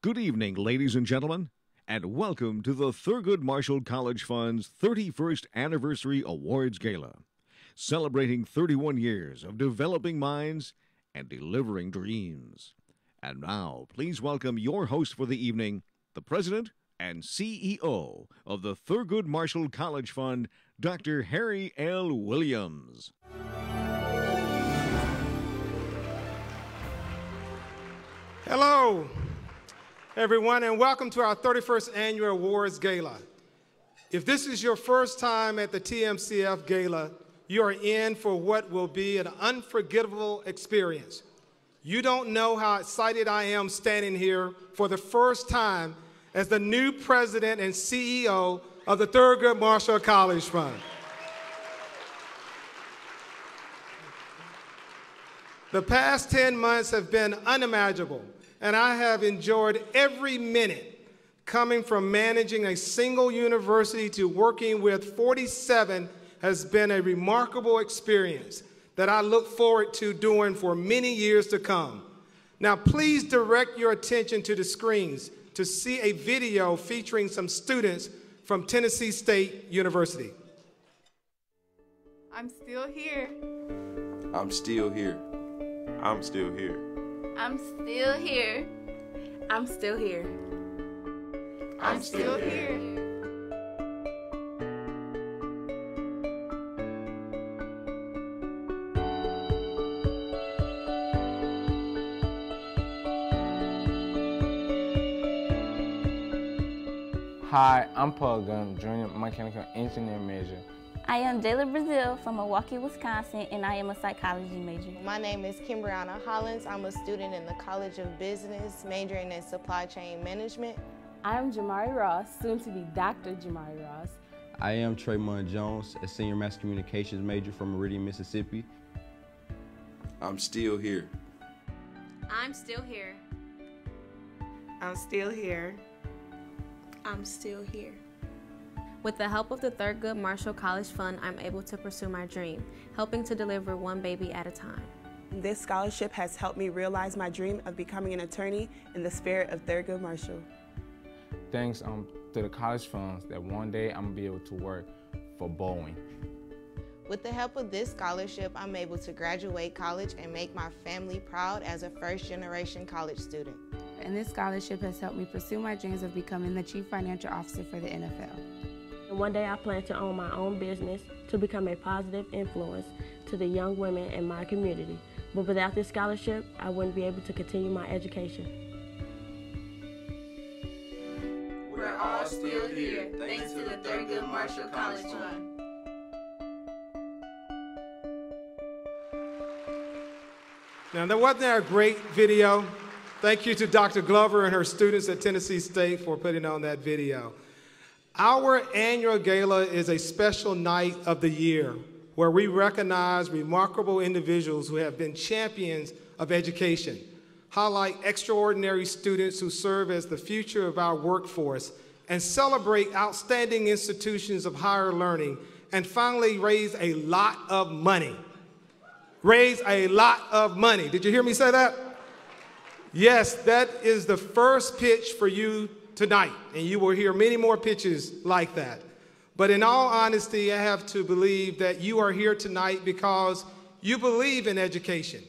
Good evening, ladies and gentlemen, and welcome to the Thurgood Marshall College Fund's 31st Anniversary Awards Gala, celebrating 31 years of developing minds and delivering dreams. And now, please welcome your host for the evening, the President and CEO of the Thurgood Marshall College Fund, Dr. Harry L. Williams. Hello. Everyone, and welcome to our 31st Annual Awards Gala. If this is your first time at the TMCF Gala, you are in for what will be an unforgettable experience. You don't know how excited I am standing here for the first time as the new president and CEO of the Thurgood Marshall College Fund. The past 10 months have been unimaginable, and I have enjoyed every minute, coming from managing a single university to working with 47 has been a remarkable experience that I look forward to doing for many years to come. Now, please direct your attention to the screens to see a video featuring some students from Tennessee State University. I'm still here. I'm still here. I'm still here. I'm still here. I'm still here. I'm still here. Hi, I'm Paul Gunn, junior mechanical engineer major. I am Jayla Brazil from Milwaukee, Wisconsin, and I am a psychology major. My name is Kimbriana Hollins. I'm a student in the College of Business, majoring in supply chain management. I'm Jamari Ross, soon to be Dr. Jamari Ross. I am Traymond Jones, a senior mass communications major from Meridian, Mississippi. I'm still here. I'm still here. I'm still here. I'm still here. With the help of the Thurgood Marshall College Fund, I'm able to pursue my dream, helping to deliver one baby at a time. This scholarship has helped me realize my dream of becoming an attorney in the spirit of Thurgood Marshall. Thanks to the college funds that one day I'm gonna be able to work for Boeing. With the help of this scholarship, I'm able to graduate college and make my family proud as a first-generation college student. And this scholarship has helped me pursue my dreams of becoming the Chief Financial Officer for the NFL. And one day I plan to own my own business to become a positive influence to the young women in my community. But without this scholarship, I wouldn't be able to continue my education. We're all still here, thanks to the Thurgood Marshall College Fund. Now, wasn't that a great video? Thank you to Dr. Glover and her students at Tennessee State for putting on that video. Our annual gala is a special night of the year where we recognize remarkable individuals who have been champions of education, highlight extraordinary students who serve as the future of our workforce, and celebrate outstanding institutions of higher learning, and finally raise a lot of money. Raise a lot of money. Did you hear me say that? Yes, that is the first pitch for you tonight, and you will hear many more pitches like that. But in all honesty, I have to believe that you are here tonight because you believe in education,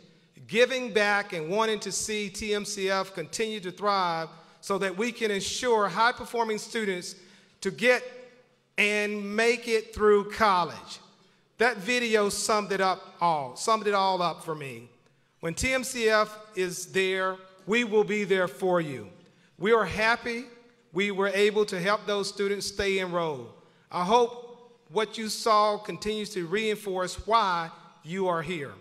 giving back and wanting to see TMCF continue to thrive so that we can ensure high-performing students to get and make it through college. That video summed it all up for me. When TMCF is there, we will be there for you. We are happy we were able to help those students stay enrolled. I hope what you saw continues to reinforce why you are here.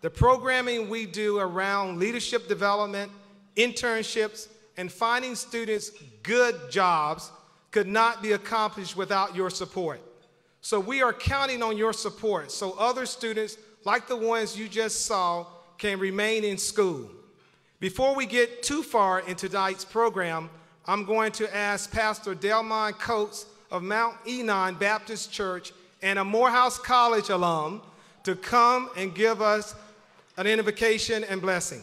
The programming we do around leadership development, internships, and finding students good jobs could not be accomplished without your support. So we are counting on your support so other students, like the ones you just saw, can remain in school. Before we get too far into tonight's program, I'm going to ask Pastor Delmon Coates of Mount Enon Baptist Church and a Morehouse College alum to come and give us an invocation and blessing.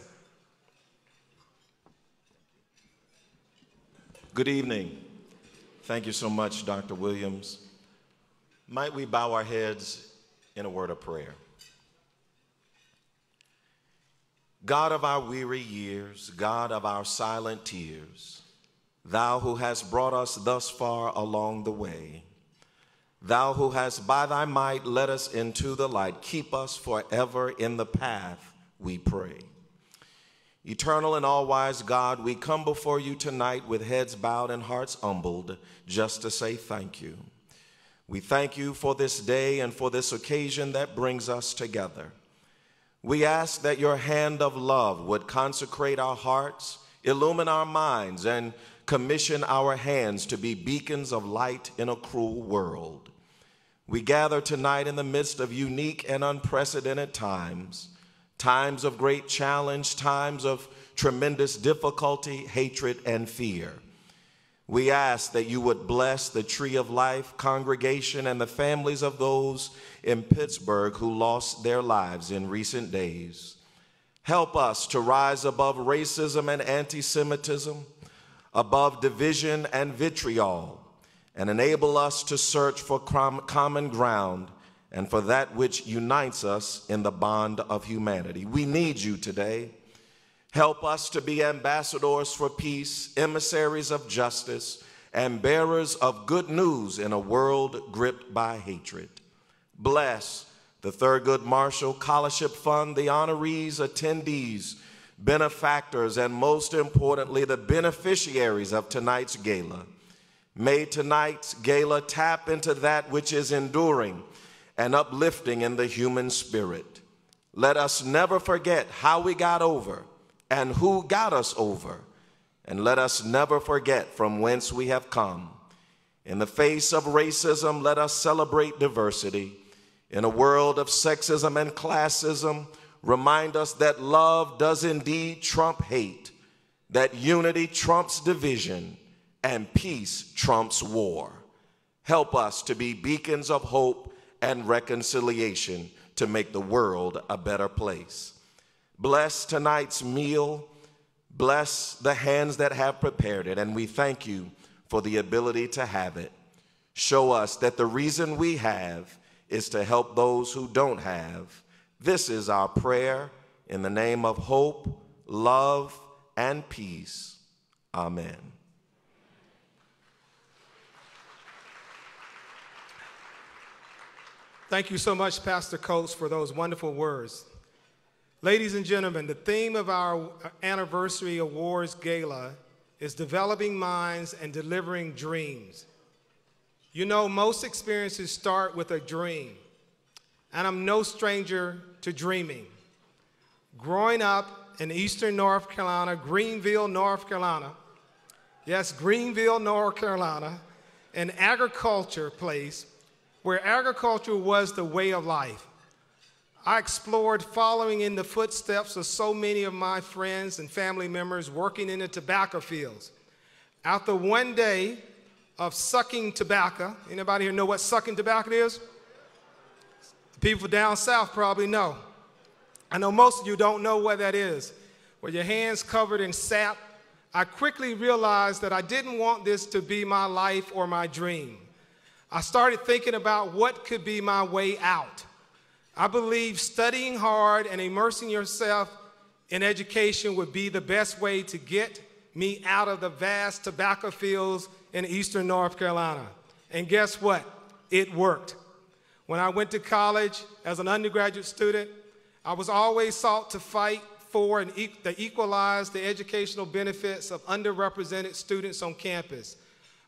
Good evening. Thank you so much, Dr. Williams. Might we bow our heads in a word of prayer? God of our weary years, God of our silent tears, Thou who hast brought us thus far along the way, Thou who hast by Thy might led us into the light, keep us forever in the path, we pray. Eternal and all-wise God, we come before you tonight with heads bowed and hearts humbled just to say thank you. We thank you for this day and for this occasion that brings us together. We ask that your hand of love would consecrate our hearts, illumine our minds, and commission our hands to be beacons of light in a cruel world. We gather tonight in the midst of unique and unprecedented times, times of great challenge, times of tremendous difficulty, hatred, and fear. We ask that you would bless the Tree of Life congregation and the families of those in Pittsburgh who lost their lives in recent days. Help us to rise above racism and anti-Semitism, above division and vitriol, and enable us to search for common ground and for that which unites us in the bond of humanity. We need you today. Help us to be ambassadors for peace, emissaries of justice, and bearers of good news in a world gripped by hatred. Bless the Thurgood Marshall Scholarship Fund, the honorees, attendees, benefactors, and most importantly, the beneficiaries of tonight's gala. May tonight's gala tap into that which is enduring and uplifting in the human spirit. Let us never forget how we got over and who got us over, and let us never forget from whence we have come. In the face of racism, let us celebrate diversity. In a world of sexism and classism, remind us that love does indeed trump hate, that unity trumps division, and peace trumps war. Help us to be beacons of hope and reconciliation to make the world a better place. Bless tonight's meal. Bless the hands that have prepared it, and we thank you for the ability to have it. Show us that the reason we have is to help those who don't have. This is our prayer in the name of hope, love, and peace. Amen. Thank you so much, Pastor Coates, for those wonderful words. Ladies and gentlemen, the theme of our anniversary awards gala is developing minds and delivering dreams. You know, most experiences start with a dream, and I'm no stranger to dreaming. Growing up in eastern North Carolina, Greenville, North Carolina, yes, Greenville, North Carolina, an agriculture place where agriculture was the way of life. I explored following in the footsteps of so many of my friends and family members working in the tobacco fields. After one day of sucking tobacco, anybody here know what sucking tobacco is? People down south probably know. I know most of you don't know what that is. With your hands covered in sap, I quickly realized that I didn't want this to be my life or my dream. I started thinking about what could be my way out. I believe studying hard and immersing yourself in education would be the best way to get me out of the vast tobacco fields in eastern North Carolina. And guess what? It worked. When I went to college as an undergraduate student, I was always sought to fight for and equalize the educational benefits of underrepresented students on campus.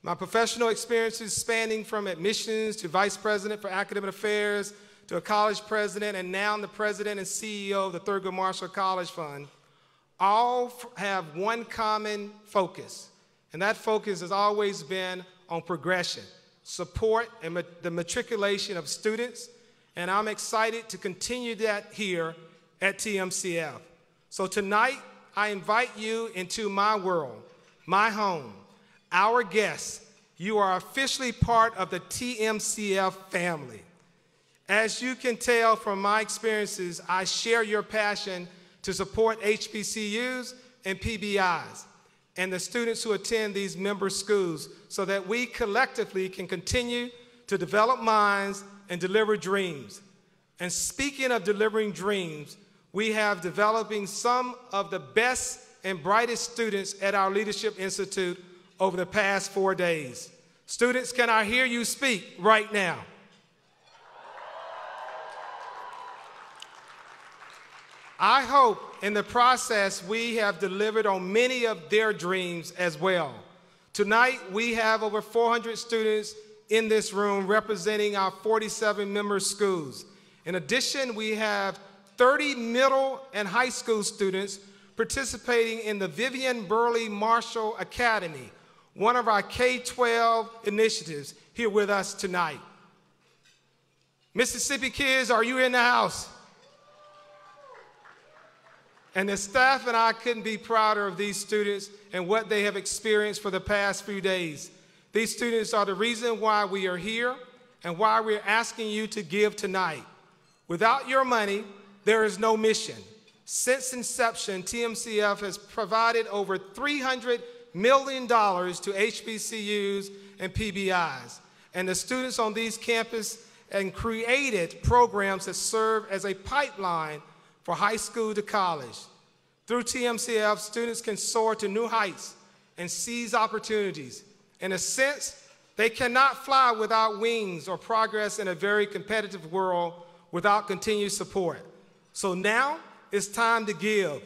My professional experiences spanning from admissions to vice president for academic affairs to a college president, and now I'm the president and CEO of the Thurgood Marshall College Fund, all have one common focus, and that focus has always been on progression, support, and the matriculation of students, and I'm excited to continue that here at TMCF. So tonight, I invite you into my world, my home, our guests. You are officially part of the TMCF family. As you can tell from my experiences, I share your passion to support HBCUs and PBIs and the students who attend these member schools so that we collectively can continue to develop minds and deliver dreams. And speaking of delivering dreams, we have developing some of the best and brightest students at our Leadership Institute over the past 4 days. Students, can I hear you speak right now? I hope in the process we have delivered on many of their dreams as well. Tonight, we have over 400 students in this room representing our 47 member schools. In addition, we have 30 middle and high school students participating in the Vivian Burley Marshall Academy, one of our K-12 initiatives, here with us tonight. Mississippi kids, are you in the house? And the staff and I couldn't be prouder of these students and what they have experienced for the past few days. These students are the reason why we are here and why we're asking you to give tonight. Without your money, there is no mission. Since inception, TMCF has provided over $300 million to HBCUs and PBIs. And the students on these campuses and created programs that serve as a pipeline for high school to college. Through TMCF, students can soar to new heights and seize opportunities. In a sense, they cannot fly without wings or progress in a very competitive world without continued support. So now it's time to give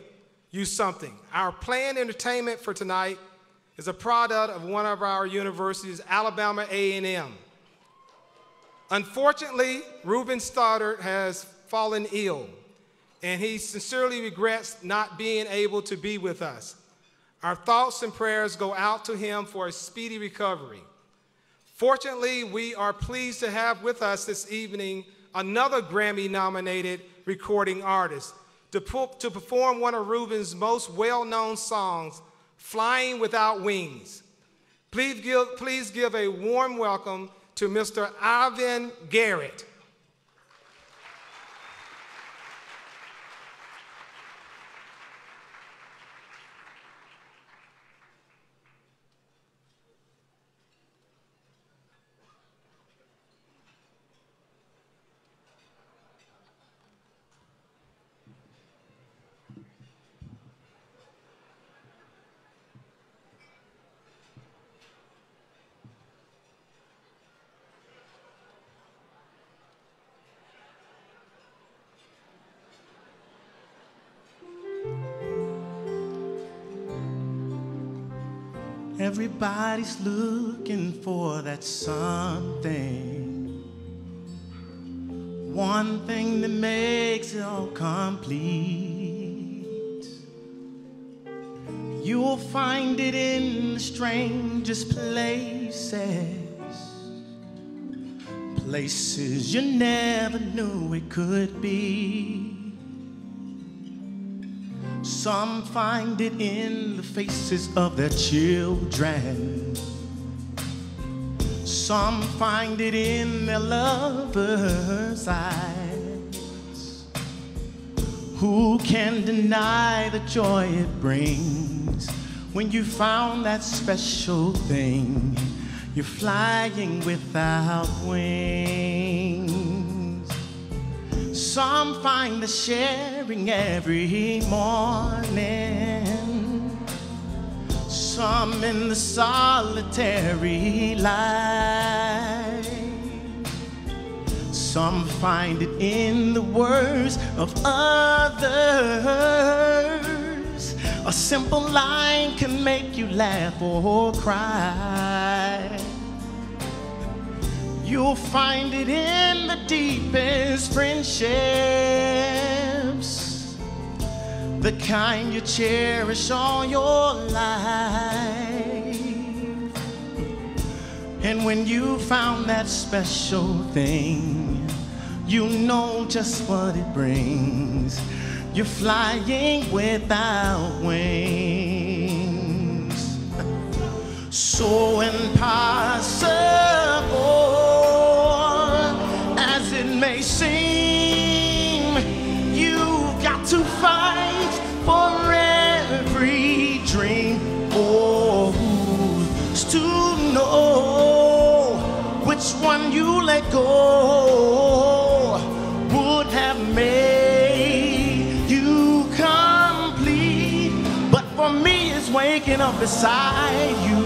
you something. Our planned entertainment for tonight is a product of one of our universities, Alabama A&M. Unfortunately, Reuben Stoddard has fallen ill, and he sincerely regrets not being able to be with us. Our thoughts and prayers go out to him for a speedy recovery. Fortunately, we are pleased to have with us this evening another Grammy-nominated recording artist to perform one of Reuben's most well-known songs, Flying Without Wings. Please give a warm welcome to Mr. Ivan Garrett. Everybody's looking for that something, one thing that makes it all complete. You'll find it in the strangest places you never knew it could be. Some find it in the faces of their children. Some find it in their lovers' eyes. Who can deny the joy it brings when you found that special thing? You're flying without wings. Some find the sharing every morning. Some in the solitary life. Some find it in the words of others. A simple line can make you laugh or cry. You'll find it in the deepest friendships, the kind you cherish all your life. And when you found that special thing, you know just what it brings. You're flying without wings. So impossible as it may seem, you've got to fight for every dream. Oh, to know which one you let go would have made you complete. But for me, it's waking up beside you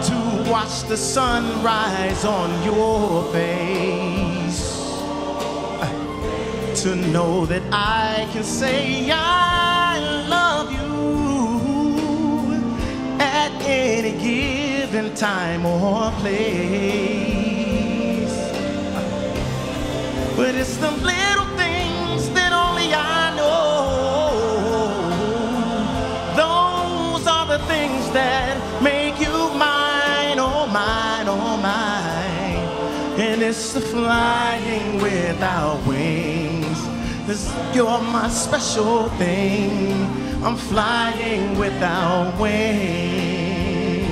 to watch the sun rise on your face, to know that I can say I love you at any given time or place. But it's the little things that only I know. Those are the things that make you mine, oh mine, oh mine. And it's the flying without wings. 'Cause you're my special thing. I'm flying without wings.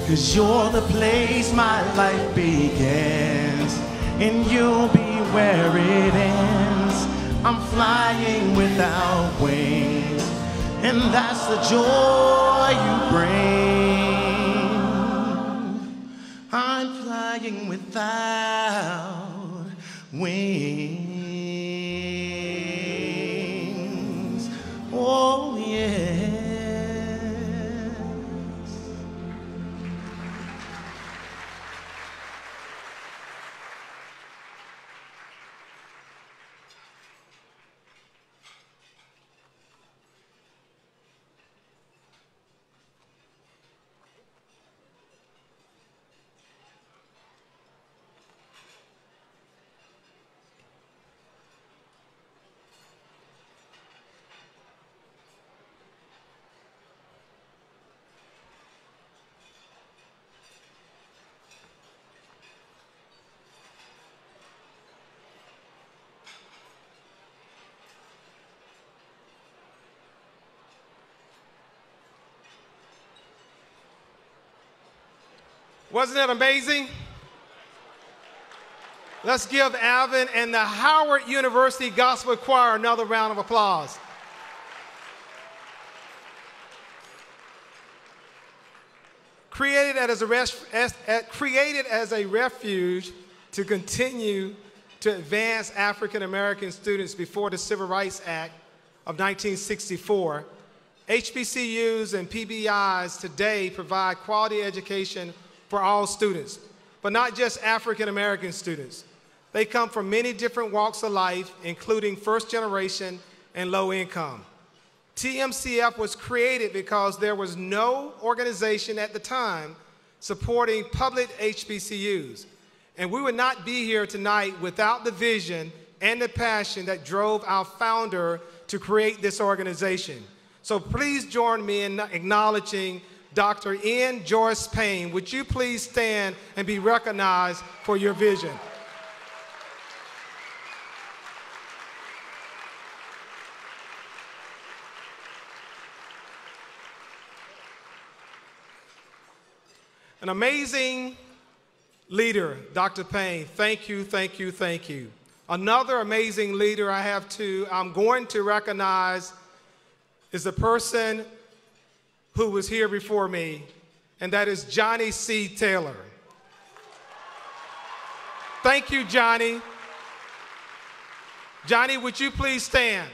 'Cause you're the place my life begins, and you'll be where it ends. I'm flying without wings, and that's the joy you bring. I'm flying without wings. Oh, yes. Wasn't that amazing? Let's give Alvin and the Howard University Gospel Choir another round of applause. Created as a refuge to continue to advance African American students before the Civil Rights Act of 1964, HBCUs and PBIs today provide quality education for all students, but not just African American students. They come from many different walks of life, including first generation and low income. TMCF was created because there was no organization at the time supporting public HBCUs. And we would not be here tonight without the vision and the passion that drove our founder to create this organization. So please join me in acknowledging Dr. N. Joyce Payne. Would you please stand and be recognized for your vision? An amazing leader, Dr. Payne. Thank you, thank you, thank you. Another amazing leader I'm going to recognize is the person who was here before me, and that is Johnny C. Taylor. Thank you, Johnny. Johnny, would you please stand?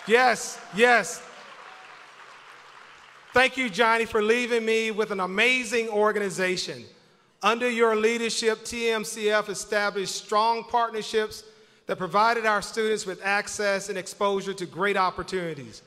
Yes, yes. Thank you, Johnny, for leaving me with an amazing organization. Under your leadership, TMCF established strong partnerships that provided our students with access and exposure to great opportunities.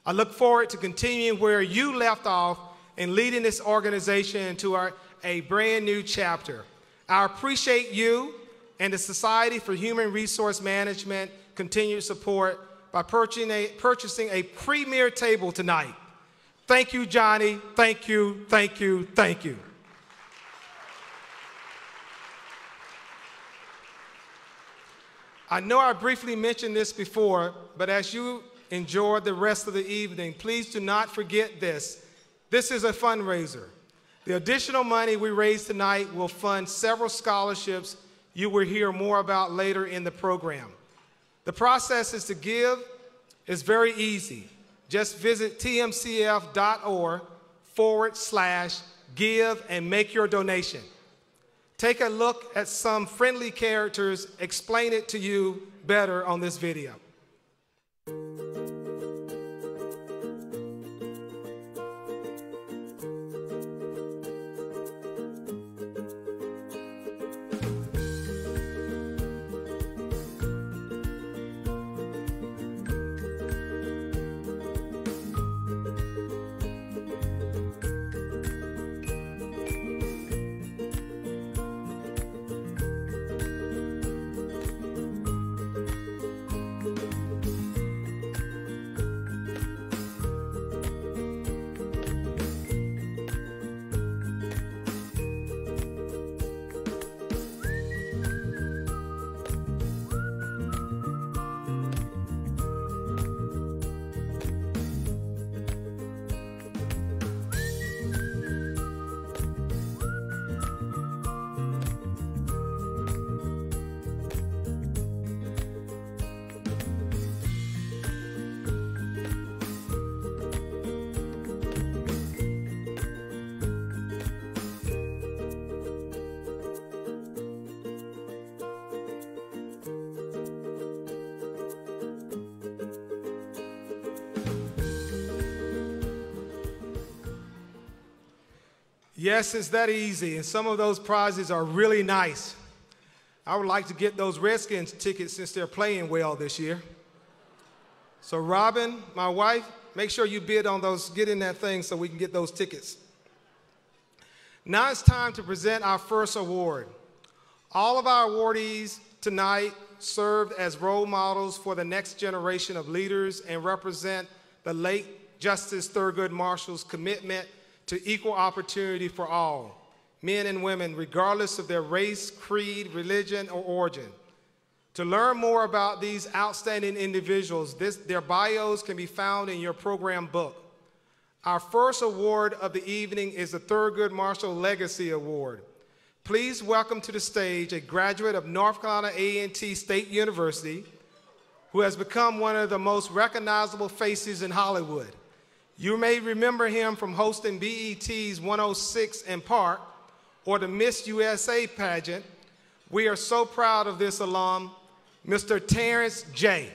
I look forward to continuing where you left off and leading this organization into a brand new chapter. I appreciate you and the Society for Human Resource Management continued support by purchasing a premier table tonight. Thank you, Johnny. Thank you, thank you, thank you. I know I briefly mentioned this before, but as you enjoy the rest of the evening, please do not forget this. This is a fundraiser. The additional money we raise tonight will fund several scholarships you will hear more about later in the program. The process is to give is very easy. Just visit tmcf.org/give and make your donation. Take a look at some friendly characters explain it to you better on this video. Yes, it's that easy, and some of those prizes are really nice. I would like to get those Redskins tickets since they're playing well this year. So Robin, my wife, make sure you bid on those, get in that thing so we can get those tickets. Now it's time to present our first award. All of our awardees tonight served as role models for the next generation of leaders and represent the late Justice Thurgood Marshall's commitment to equal opportunity for all, men and women, regardless of their race, creed, religion, or origin. To learn more about these outstanding individuals, their bios can be found in your program book. Our first award of the evening is the Thurgood Marshall Legacy Award. Please welcome to the stage a graduate of North Carolina A&T State University who has become one of the most recognizable faces in Hollywood. You may remember him from hosting BET's 106 in Park or the Miss USA pageant. We are so proud of this alum, Mr. Terrence J.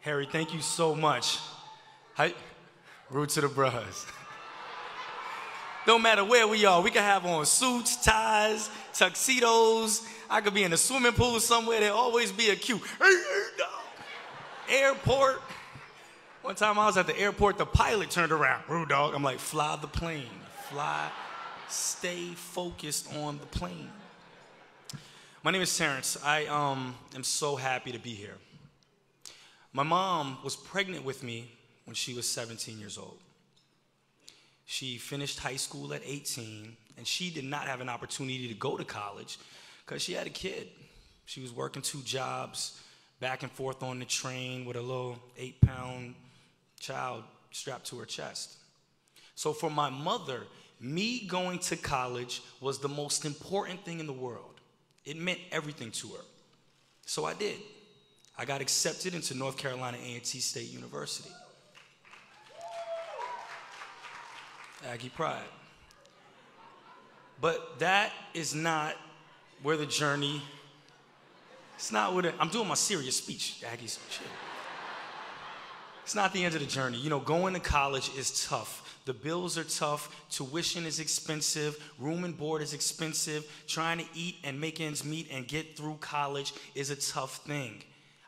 Harry, thank you so much. Hi, root to the bros. Don't matter where we are, we can have on suits, ties, tuxedos. I could be in a swimming pool somewhere, there'll always be a queue. Airport. One time I was at the airport, the pilot turned around. Rude dog. I'm like, fly the plane. Fly, stay focused on the plane. My name is Terrence. I am so happy to be here. My mom was pregnant with me when she was 17 years old. She finished high school at 18, and she did not have an opportunity to go to college because she had a kid. She was working 2 jobs, back and forth on the train with a little 8-pound child strapped to her chest. So for my mother, me going to college was the most important thing in the world. It meant everything to her. So I did. I got accepted into North Carolina A&T State University. Aggie pride. But that is not where the journey, it's not where I'm doing my serious speech, Aggie's chill. It's not the end of the journey. You know, going to college is tough. The bills are tough, tuition is expensive, room and board is expensive, trying to eat and make ends meet and get through college is a tough thing.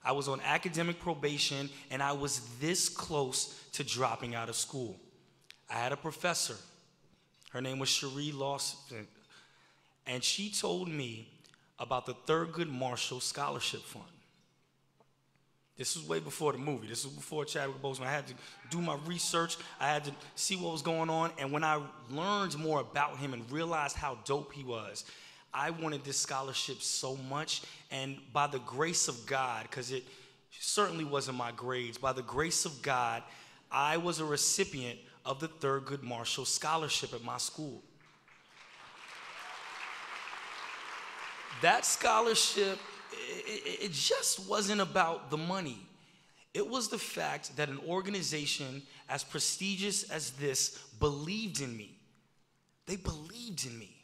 I was on academic probation and I was this close to dropping out of school. I had a professor, her name was Cherie Lawson, and she told me about the Thurgood Marshall Scholarship Fund. This was way before the movie. This was before Chadwick Boseman. I had to do my research. I had to see what was going on, and when I learned more about him and realized how dope he was, I wanted this scholarship so much, and by the grace of God, because it certainly wasn't my grades, by the grace of God, I was a recipient of the Thurgood Marshall Scholarship at my school. That scholarship, it just wasn't about the money. It was the fact that an organization as prestigious as this believed in me. They believed in me.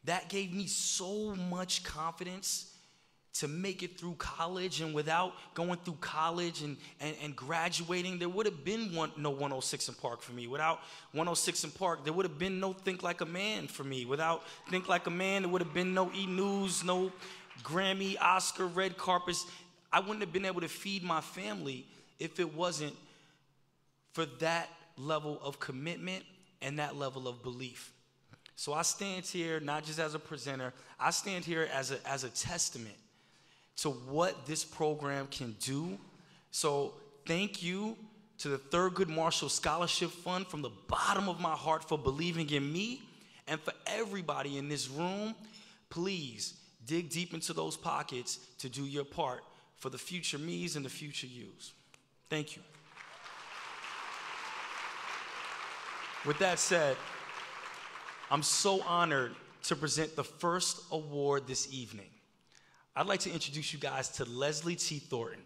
That gave me so much confidence to make it through college, and without going through college and graduating, there would have been no 106 in Park for me. Without 106 in Park, there would have been no Think Like a Man for me. Without Think Like a Man, there would have been no E! News, no Grammy, Oscar, red carpets. I wouldn't have been able to feed my family if it wasn't for that level of commitment and that level of belief. So I stand here not just as a presenter, I stand here as a testament to what this program can do. So thank you to the Thurgood Marshall Scholarship Fund from the bottom of my heart for believing in me, and for everybody in this room, please dig deep into those pockets to do your part for the future me's and the future you's. Thank you. With that said, I'm so honored to present the first award this evening. I'd like to introduce you guys to Leslie T. Thornton.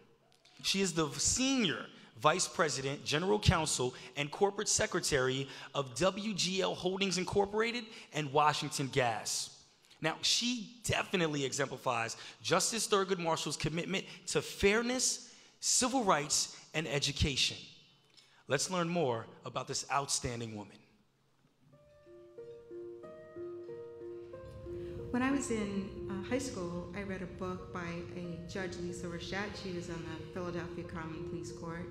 She is the Senior Vice President, General Counsel, and Corporate Secretary of WGL Holdings Incorporated and Washington Gas. Now, she definitely exemplifies Justice Thurgood Marshall's commitment to fairness, civil rights, and education. Let's learn more about this outstanding woman. When I was in high school, I read a book by a Judge Lisa Rachat. She was on the Philadelphia Common Pleas Court.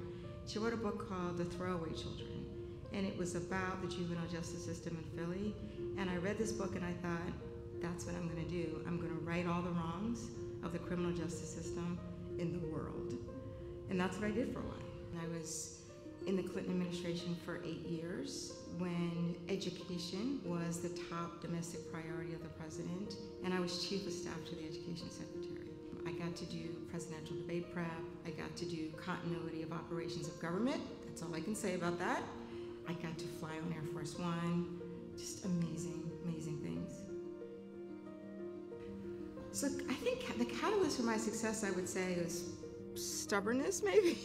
She wrote a book called The Throwaway Children, and it was about the juvenile justice system in Philly. And I read this book and I thought, that's what I'm going to do. I'm going to right all the wrongs of the criminal justice system in the world. And that's what I did for a while. I was in the Clinton administration for 8 years when education was the top domestic priority of the president, and I was chief of staff to the education secretary. I got to do presidential debate prep. I got to do continuity of operations of government. That's all I can say about that. I got to fly on Air Force One. Just amazing, amazing things. So I think the catalyst for my success, I would say, is stubbornness, maybe.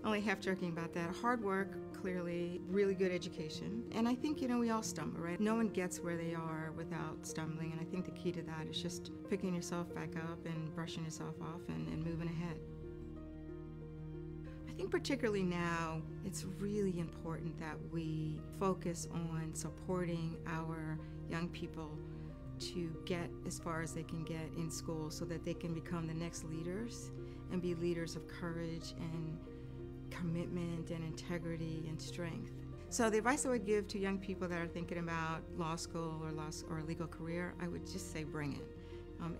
Only half joking about that. Hard work, clearly, really good education. And I think, we all stumble, right? No one gets where they are without stumbling, and I think the key to that is just picking yourself back up and brushing yourself off and moving ahead. I think particularly now, it's really important that we focus on supporting our young people to get as far as they can get in school so that they can become the next leaders and be leaders of courage and commitment and integrity and strength. So the advice I would give to young people that are thinking about law school or a legal career, I would just say bring it.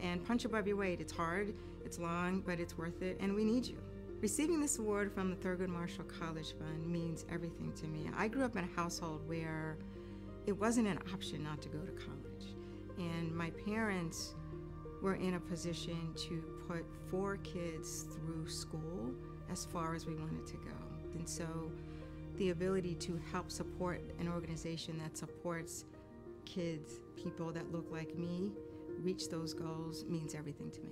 And punch above your weight. It's hard, it's long, but it's worth it, and we need you. Receiving this award from the Thurgood Marshall College Fund means everything to me. I grew up in a household where it wasn't an option not to go to college. And my parents were in a position to put 4 kids through school as far as we wanted to go. And so the ability to help support an organization that supports kids, people that look like me, reach those goals means everything to me.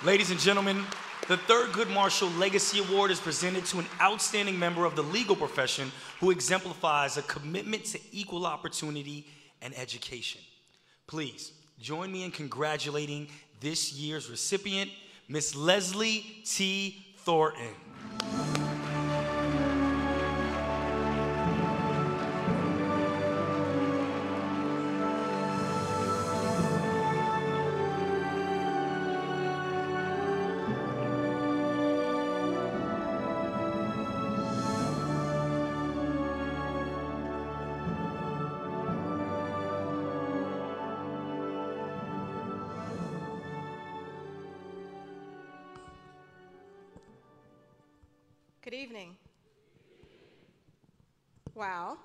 Ladies and gentlemen, the Thurgood Marshall Legacy Award is presented to an outstanding member of the legal profession who exemplifies a commitment to equal opportunity and education. Please join me in congratulating this year's recipient, Miss Leslie T. Thornton. Good evening. Wow.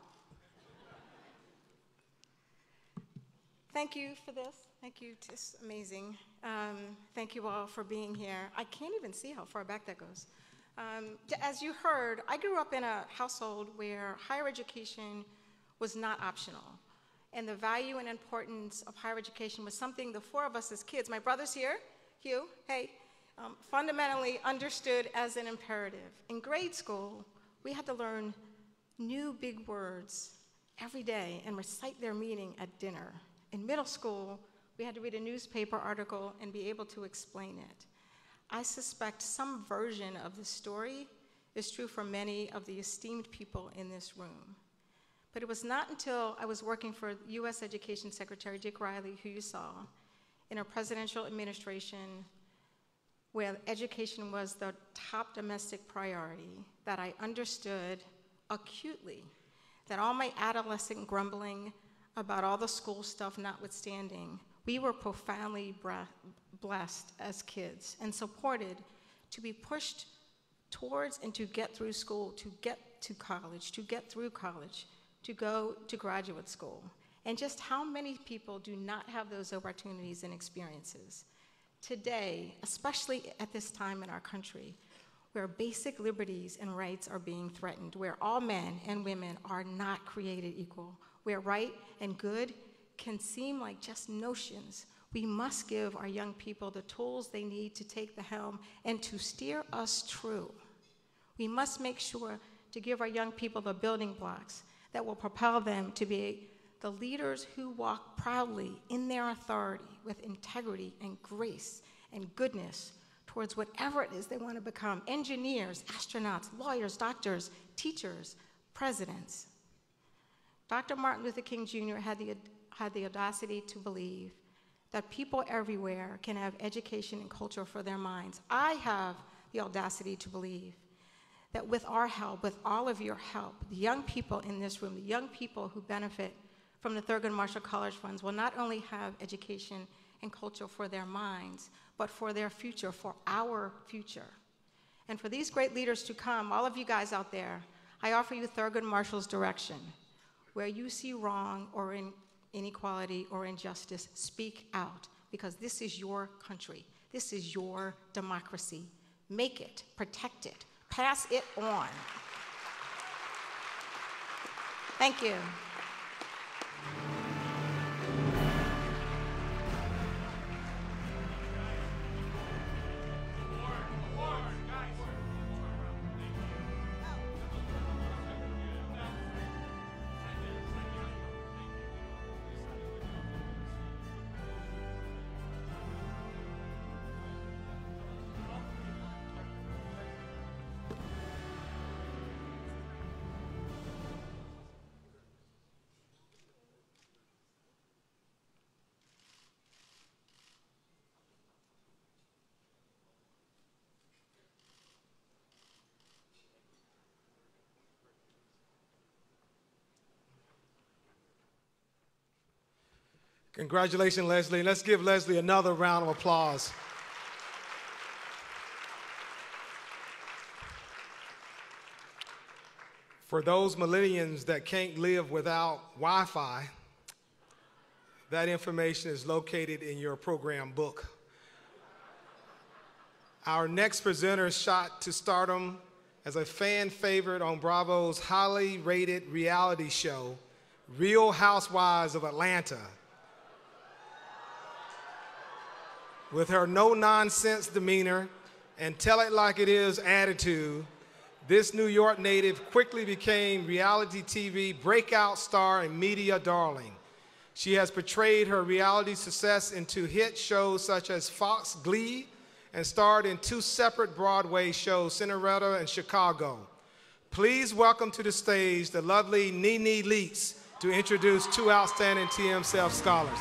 Thank you for this. Thank you. It's amazing. Thank you all for being here. I can't even see how far back that goes. As you heard, I grew up in a household where higher education was not optional. And the value and importance of higher education was something the 4 of us as kids, my brother's here, Hugh, hey, fundamentally understood as an imperative. In grade school, we had to learn new big words every day and recite their meaning at dinner. In middle school, we had to read a newspaper article and be able to explain it. I suspect some version of this story is true for many of the esteemed people in this room. But it was not until I was working for U.S. Education Secretary Dick Riley, who you saw, in a presidential administration where education was the top domestic priority, that I understood acutely that all my adolescent grumbling about all the school stuff notwithstanding, we were profoundly blessed as kids and supported to be pushed towards and to get through school, to get to college, to get through college, to go to graduate school. And just how many people do not have those opportunities and experiences? Today, especially at this time in our country, where basic liberties and rights are being threatened, where all men and women are not created equal, where right and good can seem like just notions, we must give our young people the tools they need to take the helm and to steer us true. We must make sure to give our young people the building blocks that will propel them to be the leaders who walk proudly in their authority with integrity and grace and goodness towards whatever it is they want to become: engineers, astronauts, lawyers, doctors, teachers, presidents. Dr. Martin Luther King Jr. had the audacity to believe that people everywhere can have education and culture for their minds. I have the audacity to believe that with our help, with all of your help, the young people in this room, the young people who benefit from the Thurgood Marshall College Funds will not only have education and culture for their minds, but for their future, for our future. And for these great leaders to come, all of you guys out there, I offer you Thurgood Marshall's direction. Where you see wrong or inequality or injustice, speak out, because this is your country. This is your democracy. Make it, protect it, pass it on. Thank you. Congratulations, Leslie. Let's give Leslie another round of applause. For those millennials that can't live without Wi-Fi, that information is located in your program book. Our next presenter shot to stardom as a fan favorite on Bravo's highly rated reality show, Real Housewives of Atlanta. With her no-nonsense demeanor and tell-it-like-it-is attitude, this New York native quickly became reality TV breakout star and media darling. She has portrayed her reality success into hit shows such as Fox Glee and starred in 2 separate Broadway shows, Cinderella and Chicago. Please welcome to the stage the lovely Nene Leitz to introduce 2 outstanding TM Self scholars.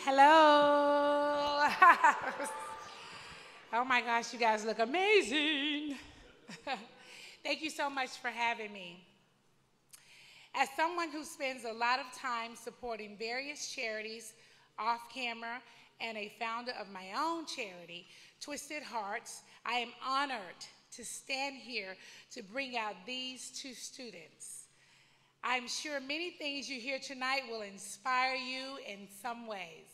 Hello. Oh my gosh, you guys look amazing. Thank you so much for having me. As someone who spends a lot of time supporting various charities off camera and a founder of my own charity, Twisted Hearts, I am honored to stand here to bring out these 2 students. I'm sure many things you hear tonight will inspire you in some ways.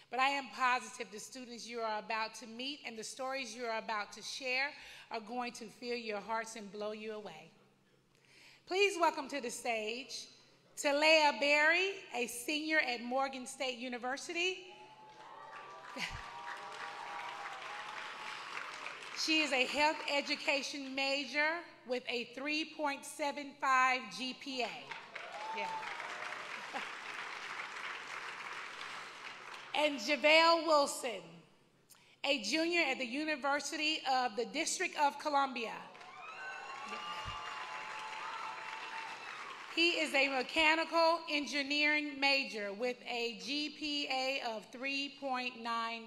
But I am positive the students you are about to meet and the stories you are about to share are going to fill your hearts and blow you away. Please welcome to the stage Talea Berry, a senior at Morgan State University. She is a health education major with a 3.75 GPA. Yeah. And JaVale Wilson, a junior at the University of the District of Columbia. He is a mechanical engineering major with a GPA of 3.95.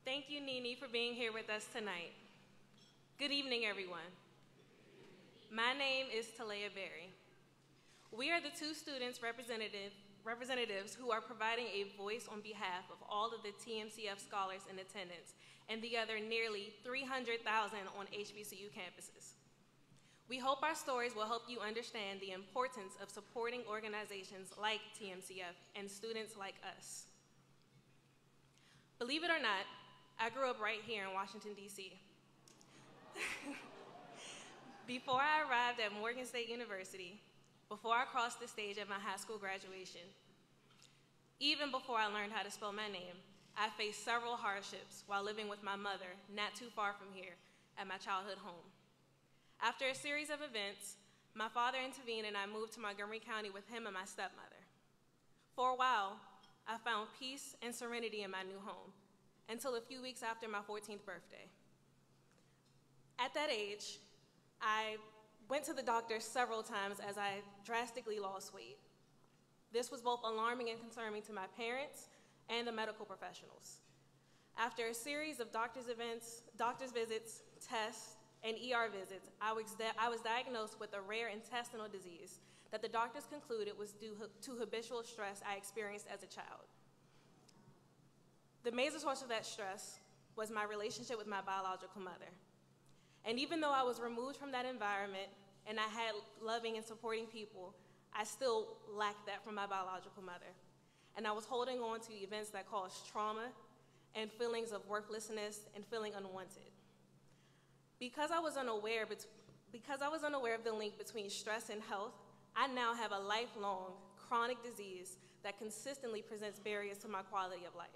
Thank you, Nene, for being here with us tonight. Good evening, everyone. My name is Talea Berry. We are the 2 students representatives who are providing a voice on behalf of all of the TMCF scholars in attendance and the other nearly 300,000 on HBCU campuses. We hope our stories will help you understand the importance of supporting organizations like TMCF and students like us. Believe it or not, I grew up right here in Washington, D.C. Before I arrived at Morgan State University, before I crossed the stage at my high school graduation, even before I learned how to spell my name, I faced several hardships while living with my mother not too far from here at my childhood home. After a series of events, my father intervened and I moved to Montgomery County with him and my stepmother. For a while, I found peace and serenity in my new home until a few weeks after my 14th birthday. At that age, I went to the doctor several times as I drastically lost weight. This was both alarming and concerning to my parents and the medical professionals. After a series of doctor's visits, tests, and ER visits, I was diagnosed with a rare intestinal disease that the doctors concluded was due to habitual stress I experienced as a child. The major source of that stress was my relationship with my biological mother. And even though I was removed from that environment and I had loving and supporting people, I still lacked that from my biological mother. And I was holding on to events that caused trauma and feelings of worthlessness and feeling unwanted. Because I was unaware of the link between stress and health, I now have a lifelong chronic disease that consistently presents barriers to my quality of life.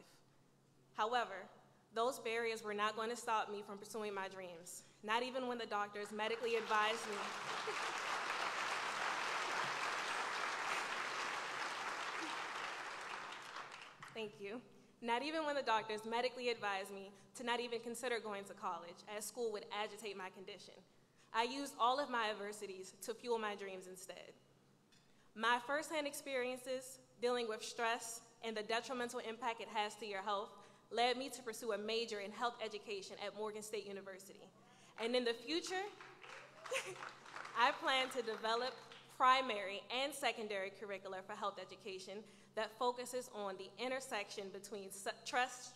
However, those barriers were not going to stop me from pursuing my dreams, not even when the doctors medically advised me. Thank you. Not even when the doctors medically advised me to not even consider going to college, as school would agitate my condition. I used all of my adversities to fuel my dreams instead. My firsthand experiences dealing with stress and the detrimental impact it has to your health led me to pursue a major in health education at Morgan State University. And in the future, I plan to develop primary and secondary curricula for health education that focuses on the intersection between stress,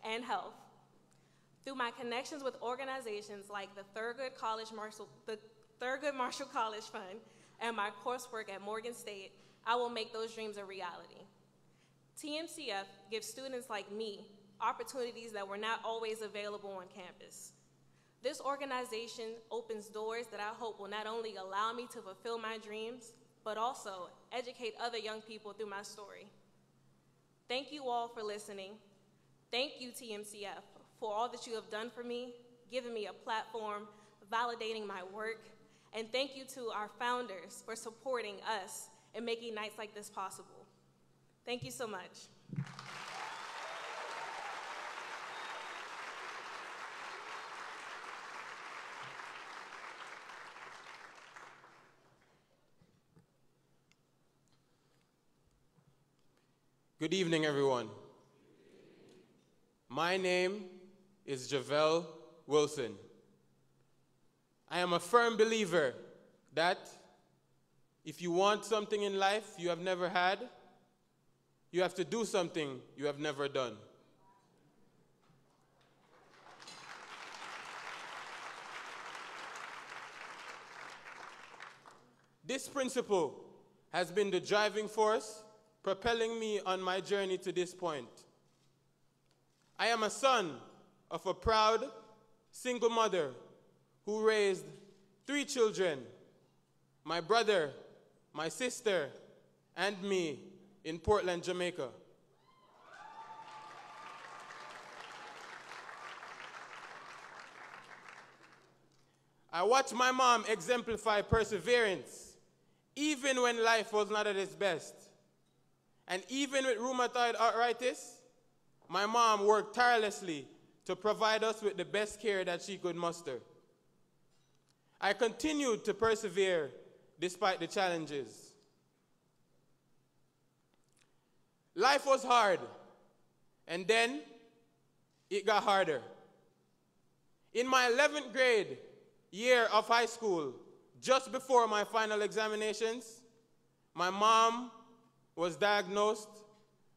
and health. Through my connections with organizations like the Thurgood Marshall College Fund and my coursework at Morgan State, I will make those dreams a reality. TMCF gives students like me opportunities that were not always available on campus. This organization opens doors that I hope will not only allow me to fulfill my dreams, but also educate other young people through my story. Thank you all for listening. Thank you, TMCF, for all that you have done for me, giving me a platform, validating my work, and thank you to our founders for supporting us and making nights like this possible. Thank you so much. Good evening, everyone. My name is Javel Wilson. I am a firm believer that if you want something in life you have never had, you have to do something you have never done. This principle has been the driving force propelling me on my journey to this point. I am a son of a proud single mother who raised 3 children, my brother, my sister, and me in Portland, Jamaica. I watched my mom exemplify perseverance even when life was not at its best. And even with rheumatoid arthritis, my mom worked tirelessly to provide us with the best care that she could muster. I continued to persevere despite the challenges. Life was hard, and then it got harder. In my 11th grade year of high school, just before my final examinations, my mom was diagnosed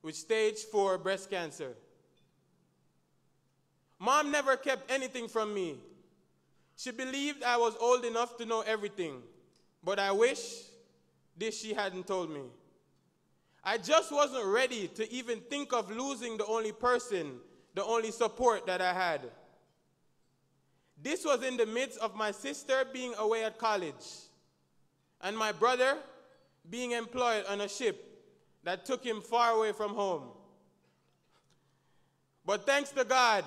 with stage 4 breast cancer. Mom never kept anything from me. She believed I was old enough to know everything, but I wish this she hadn't told me. I just wasn't ready to even think of losing the only person, the only support that I had. This was in the midst of my sister being away at college and my brother being employed on a ship that took him far away from home. But thanks to God,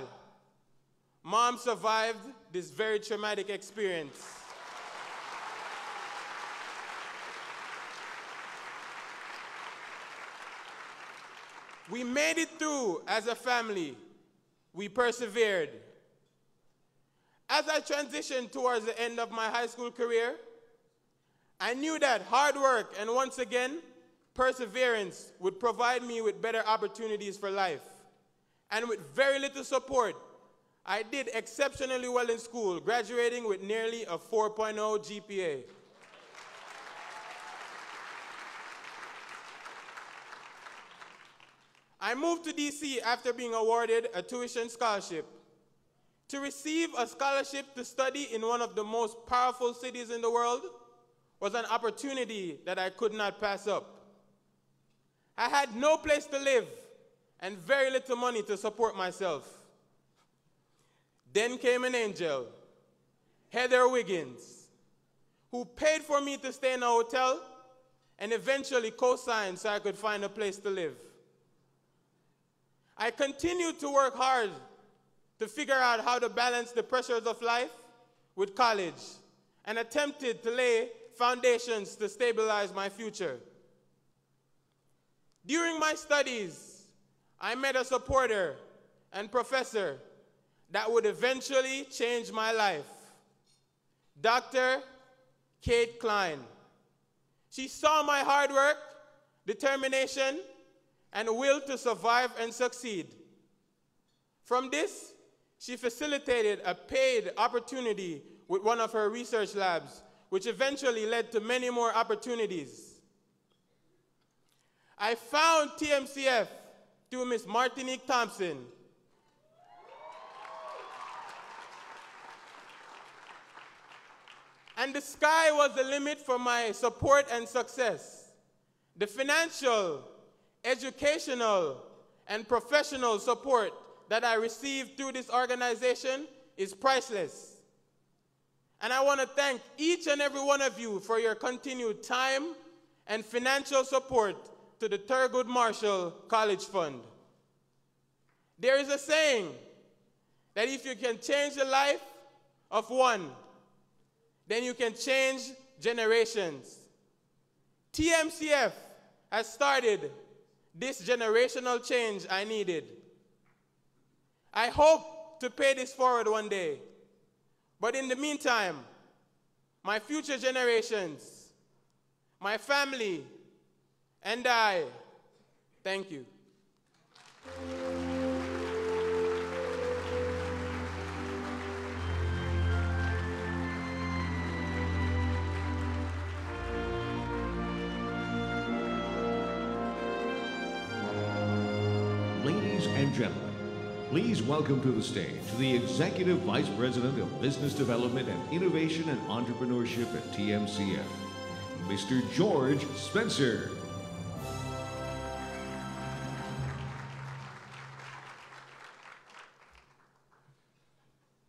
Mom survived this very traumatic experience. We made it through as a family. We persevered. As I transitioned towards the end of my high school career, I knew that hard work and, once again, perseverance would provide me with better opportunities for life. And with very little support, I did exceptionally well in school, graduating with nearly a 4.0 GPA. I moved to DC after being awarded a tuition scholarship. To receive a scholarship to study in one of the most powerful cities in the world was an opportunity that I could not pass up. I had no place to live and very little money to support myself. Then came an angel, Heather Wiggins, who paid for me to stay in a hotel and eventually co-signed so I could find a place to live. I continued to work hard to figure out how to balance the pressures of life with college and attempted to lay foundations to stabilize my future. During my studies, I met a supporter and professor that would eventually change my life, Dr. Kate Klein. She saw my hard work, determination, and will to survive and succeed. From this, she facilitated a paid opportunity with one of her research labs, which eventually led to many more opportunities. I found TMCF through Miss Martinique Thompson. And the sky was the limit for my support and success. The financial, educational, and professional support that I received through this organization is priceless. And I want to thank each and every one of you for your continued time and financial support to the Thurgood Marshall College Fund. There is a saying that if you can change the life of one, then you can change generations. TMCF has started this generational change I needed. I hope to pay this forward one day. But in the meantime, my future generations, my family, and I, thank you. Ladies and gentlemen, please welcome to the stage the Executive Vice President of Business Development and Innovation and Entrepreneurship at TMCF, Mr. George Spencer.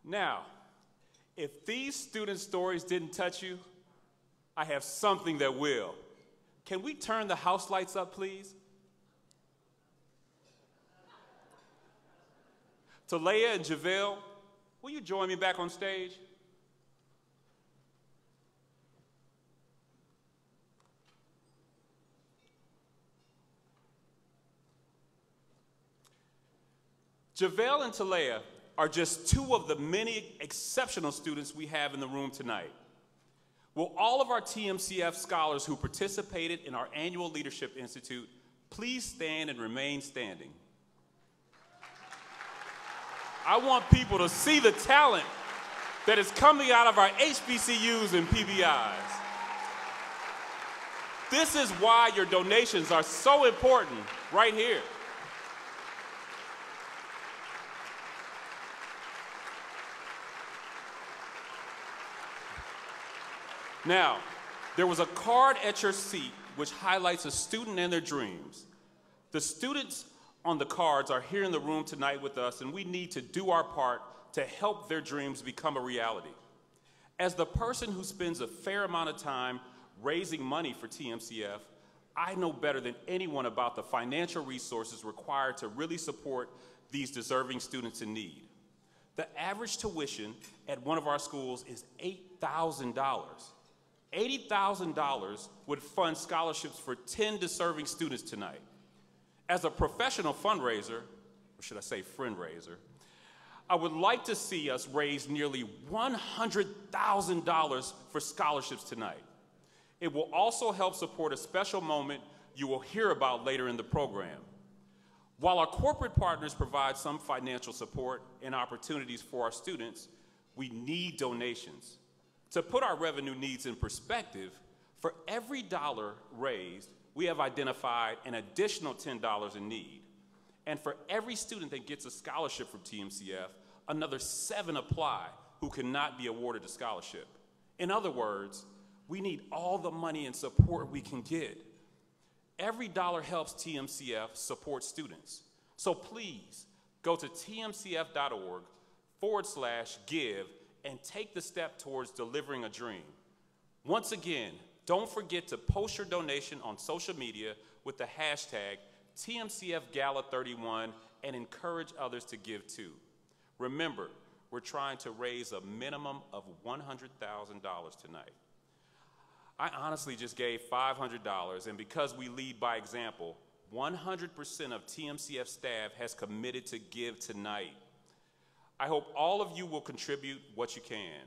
Now, if these student stories didn't touch you, I have something that will. Can we turn the house lights up, please? Talea and JaVale, will you join me back on stage? JaVale and Talea are just two of the many exceptional students we have in the room tonight. Will all of our TMCF scholars who participated in our annual Leadership Institute please stand and remain standing? I want people to see the talent that is coming out of our HBCUs and PBIs. This is why your donations are so important right here. Now, there was a card at your seat which highlights a student and their dreams. The students on the cards are here in the room tonight with us, and we need to do our part to help their dreams become a reality. As the person who spends a fair amount of time raising money for TMCF, I know better than anyone about the financial resources required to really support these deserving students in need. The average tuition at one of our schools is $8,000. $80,000 would fund scholarships for 10 deserving students tonight. As a professional fundraiser, or should I say friend raiser, I would like to see us raise nearly $100,000 for scholarships tonight. It will also help support a special moment you will hear about later in the program. While our corporate partners provide some financial support and opportunities for our students, we need donations. To put our revenue needs in perspective, for every dollar raised, we have identified an additional $10 in need. And for every student that gets a scholarship from TMCF, another 7 apply who cannot be awarded a scholarship. In other words, we need all the money and support we can get. Every dollar helps TMCF support students. So please go to tmcf.org/give and take the step towards delivering a dream. Once again, don't forget to post your donation on social media with the hashtag TMCFGala31 and encourage others to give too. Remember, we're trying to raise a minimum of $100,000 tonight. I honestly just gave $500, and because we lead by example, 100% of TMCF staff has committed to give tonight. I hope all of you will contribute what you can.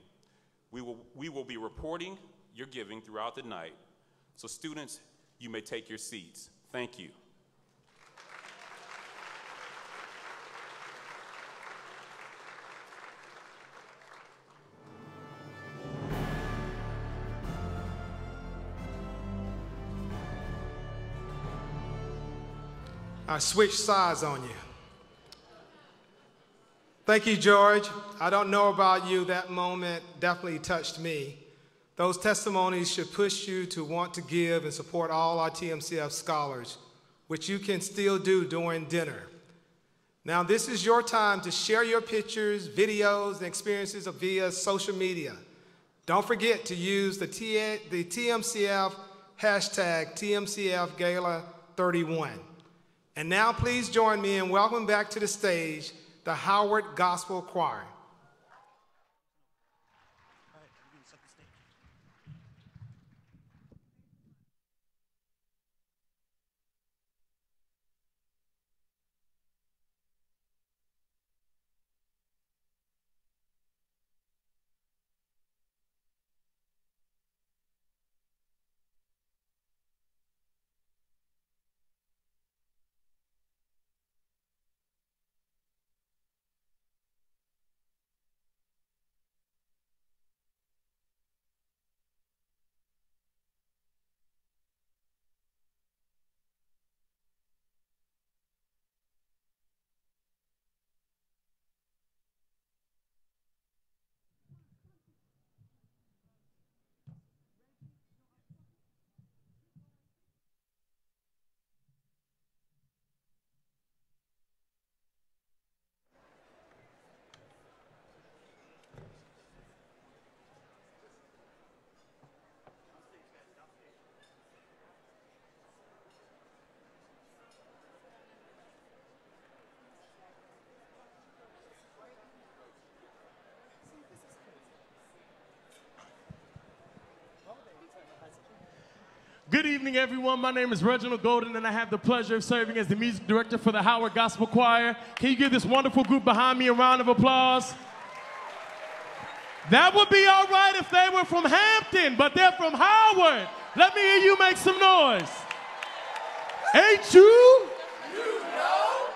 We will be reporting your giving throughout the night. So students, you may take your seats. Thank you. I switched sides on you. Thank you, George. I don't know about you, that moment definitely touched me. Those testimonies should push you to want to give and support all our TMCF scholars, which you can still do during dinner. Now, this is your time to share your pictures, videos, and experiences via social media. Don't forget to use the TMCF hashtag TMCFGala31. And now please join me in welcoming back to the stage the Howard Gospel Choir. Good evening, everyone. My name is Reginald Golden, and I have the pleasure of serving as the music director for the Howard Gospel Choir. Can you give this wonderful group behind me a round of applause? That would be all right if they were from Hampton, but they're from Howard. Let me hear you make some noise. Ain't you? You know.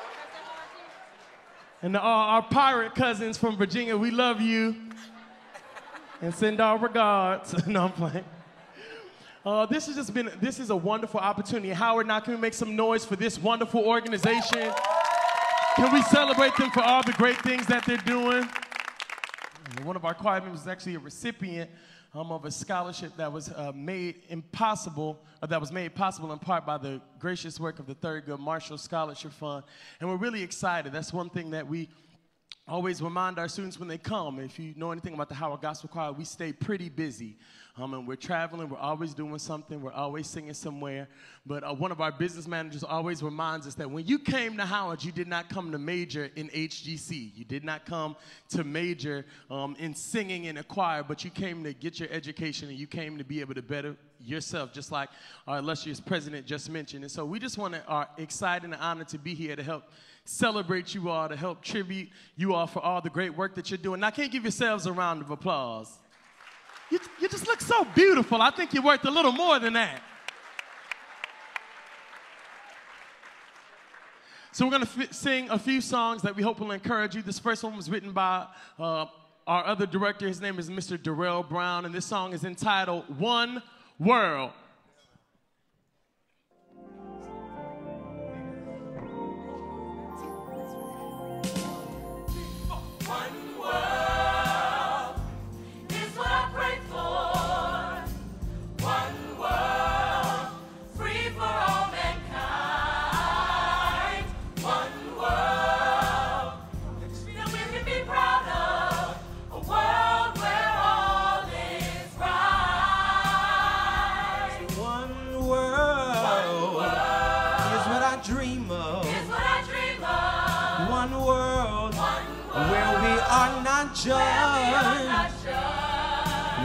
And our pirate cousins from Virginia, we love you. And send our regards. No, I'm playing. This is a wonderful opportunity. Howard, now can we make some noise for this wonderful organization? Can we celebrate them for all the great things that they're doing? One of our choir members is actually a recipient of a scholarship that was made possible in part by the gracious work of the Thurgood Marshall Scholarship Fund. And we're really excited. That's one thing that we always remind our students when they come. If you know anything about the Howard Gospel Choir, we stay pretty busy. And we're traveling, we're always doing something, we're always singing somewhere. But one of our business managers always reminds us that when you came to Howard, you did not come to major in HGC. You did not come to major in singing in a choir, but you came to get your education and you came to be able to better yourself, just like our illustrious president just mentioned. And so we just are excited and honored to be here to help celebrate you all, to help tribute you all for all the great work that you're doing. Now, can't give yourselves a round of applause. You just look so beautiful. I think you're worth a little more than that. So we're going to sing a few songs that we hope will encourage you. This first one was written by our other director. His name is Mr. Darrell Brown, and this song is entitled One World.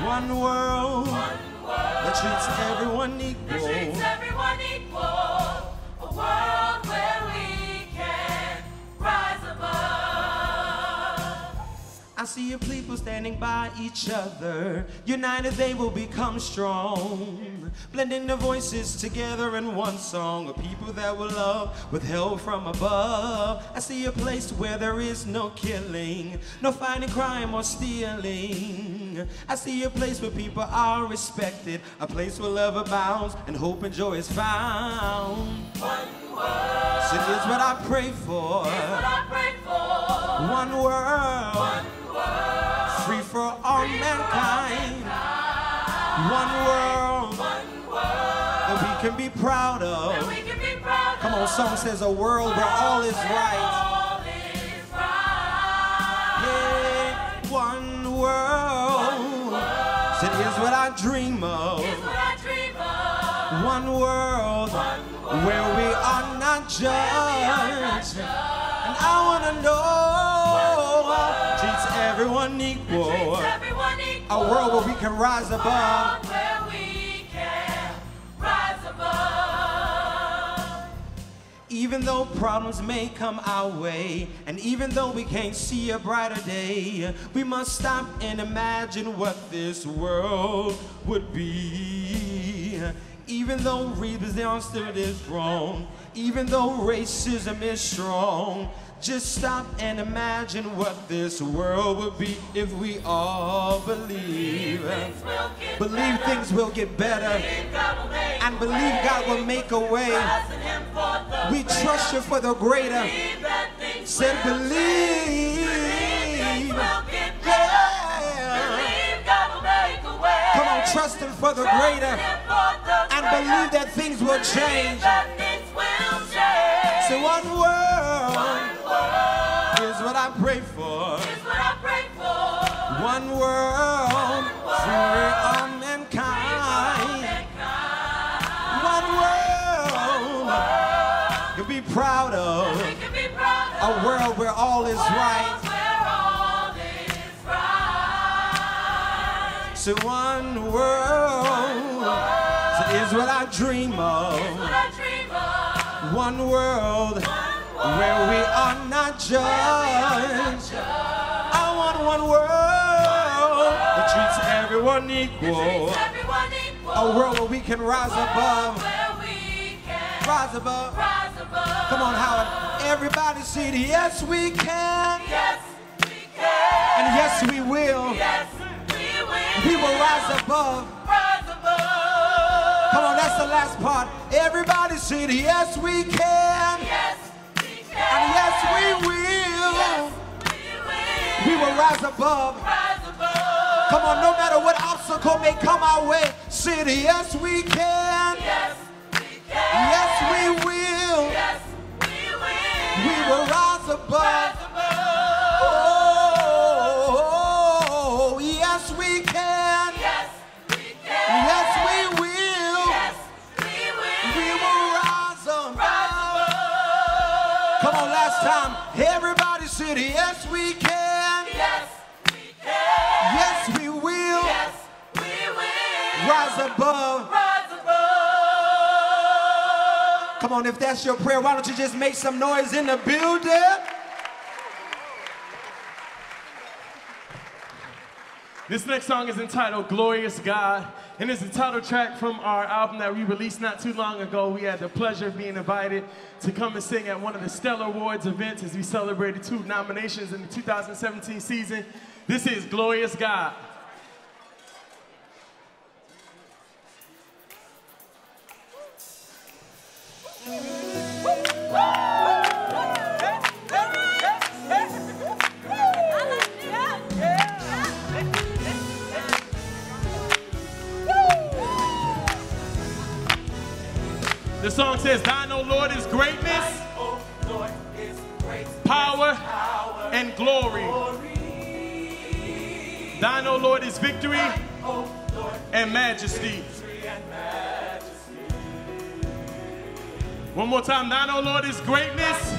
One world that treats everyone equal. A world where we can rise above. I see your people standing by each other. United they will become strong. Blending their voices together in one song. A people that will love with help from above. I see a place where there is no killing, no fighting, crime, or stealing. I see a place where people are respected, a place where love abounds and hope and joy is found. One world. So here's what I pray for. One world. Free for all mankind. One world. That we can be proud of. Come on, song says a world where all is right. Yeah, one world. So here's what I dream of. One world where we are not judged. And I want to know treats everyone equal. A world where we can rise above. Even though problems may come our way, and even though we can't see a brighter day, we must stop and imagine what this world would be. Even though reason still is wrong, even though racism is strong, just stop and imagine what this world would be if we all believe. Believe things will get better, and believe God will make a way. We trust you for the greater. Said believe. Come on, trust him for the greater, and believe that things will change. Say one world. Here's what I pray for. One world for all mankind. One world you be proud of. A world where all is right. So one world is what I dream of. One world where we are not judged. I want one world that treats everyone equal. A world where we can rise above. Rise above. Come on, Howard. Everybody see it. Yes, we can. Yes, we can. And yes, we will. Yes, we will. We will rise above. Rise above. Come on, that's the last part. Everybody see it. Yes, we can. Yes, we can. And yes, we will. Yes, we will. We will rise above. Rise Come on, no matter what obstacle may come our way, city, yes we can. Yes, we can. Yes we will. Yes, we will. We will rise above. Oh, yes we can. Yes, we can. Yes we will. Yes, we will. We will rise above. Come on, last time. Everybody city, yes we can. Yes, we can. Yes we will. Yes, we will. Rise above. Rise above. Come on, if that's your prayer, why don't you just make some noise in the building? This next song is entitled Glorious God, and it's the title track from our album that we released not too long ago. We had the pleasure of being invited to come and sing at one of the Stellar Awards events as we celebrated 2 nominations in the 2017 season. This is Glorious God. The song says, Thine, O Lord, is greatness, power, and glory. Thine, O Lord, is victory and majesty. One more time. Thine, O Lord, is greatness,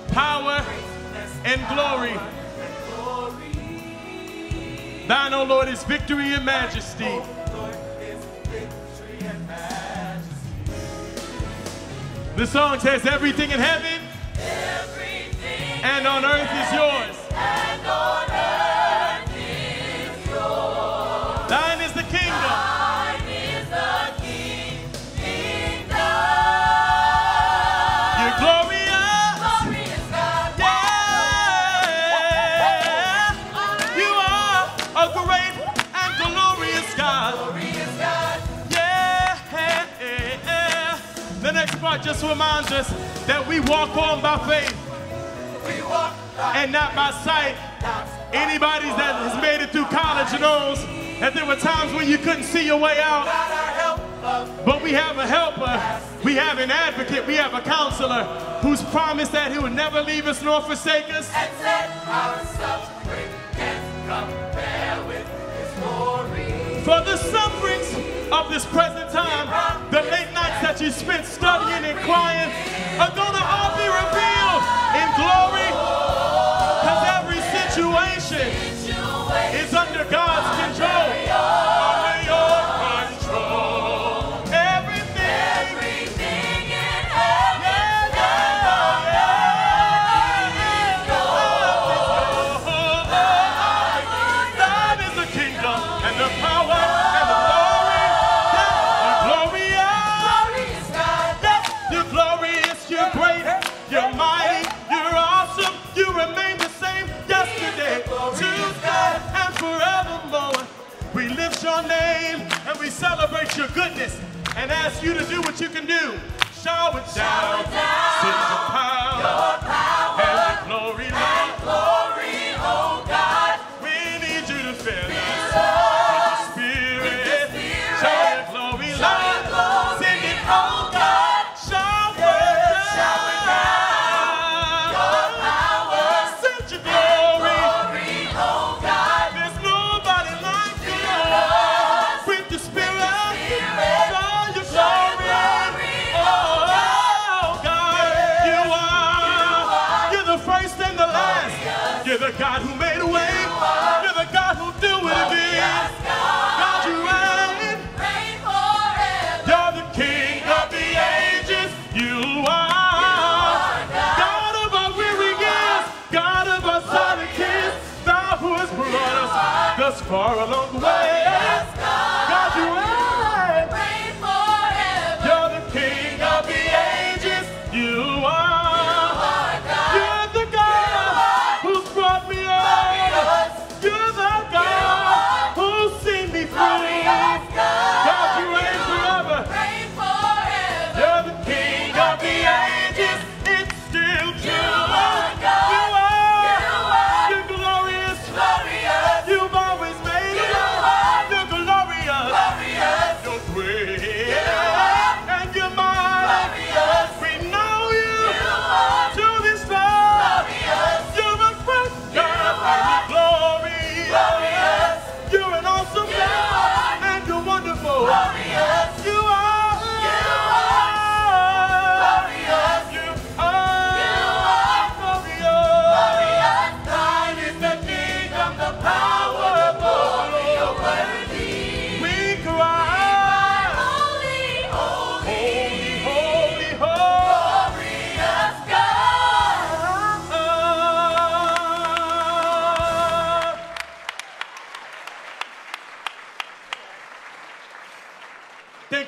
power, and glory. Thine, O Lord, is victory and majesty. The song says, everything in heaven and on earth is yours. And on earth is yours. Thine is the kingdom. Thine is the kingdom. You're glorious. Glorious God. Yeah. You are a great and glorious God. Glorious God. Yeah. The next part just reminds us that we walk on by faith and not by sight. Anybody that has made it through college knows that there were times when you couldn't see your way out. But we have a helper, we have an advocate, we have a counselor who's promised that he will never leave us nor forsake us. And set our suffering and compare with his glory. For the sufferings of this present time, the late nights that you spent studying and crying are gonna all be revealed in glory. Because every situation is under God's control. Under your control. Everything in heaven Thine is the kingdom and the power and the glory. You're glorious. Yes, you're glorious, you're great, you're mighty, you're awesome. You remain the same yesterday, today, and forevermore. We lift your name and we celebrate your goodness and ask you to do what you can do. Shower down, send your power and the glory, Lord. Oh God. We need you to fill us with your spirit. Show your glory, Lord. Send it, oh God. Shower down your power. Send your glory. Oh God. There's nobody like you. With the spirit. Show your glory. Oh God. You're the first and the last. You're the God who made a way. You're the God who'll do it again. God, you reign. You're the King of the ages. You are God of our weary years, God of our silent tears. Thou who has brought us thus far along the way. God, you reign. You're the King of the ages. You are. You're the God who's brought me out. You're the God who's seen me through. God, you reign forever. You're the King of the ages. It's still true. You are. You're glorious. You've always made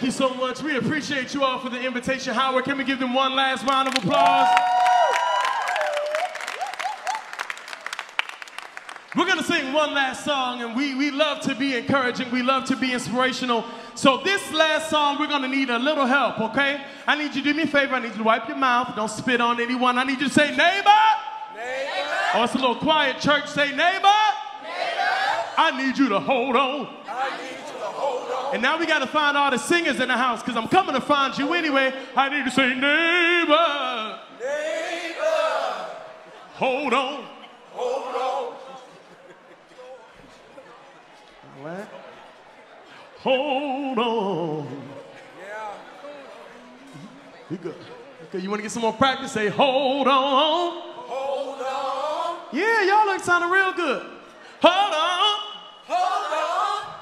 you so much. We appreciate you all for the invitation. Howard, can we give them one last round of applause? We're going to sing one last song, and we love to be encouraging. We love to be inspirational. So this last song, we're going to need a little help, okay? I need you to do me a favor. I need you to wipe your mouth. Don't spit on anyone. I need you to say, neighbor. Neighbor. Oh, it's a little quiet, church. Say, neighbor. Neighbor. I need you to hold on. I need you to hold on. And now we got to find all the singers in the house, because I'm coming to find you anyway. I need you to say, neighbor. Neighbor. Hold on. Hold on. What? Hold on. Yeah. You good. Okay, you want to get some more practice? Say, hold on. Hold on. Yeah, y'all look sounding real good. Hold on. Hold on.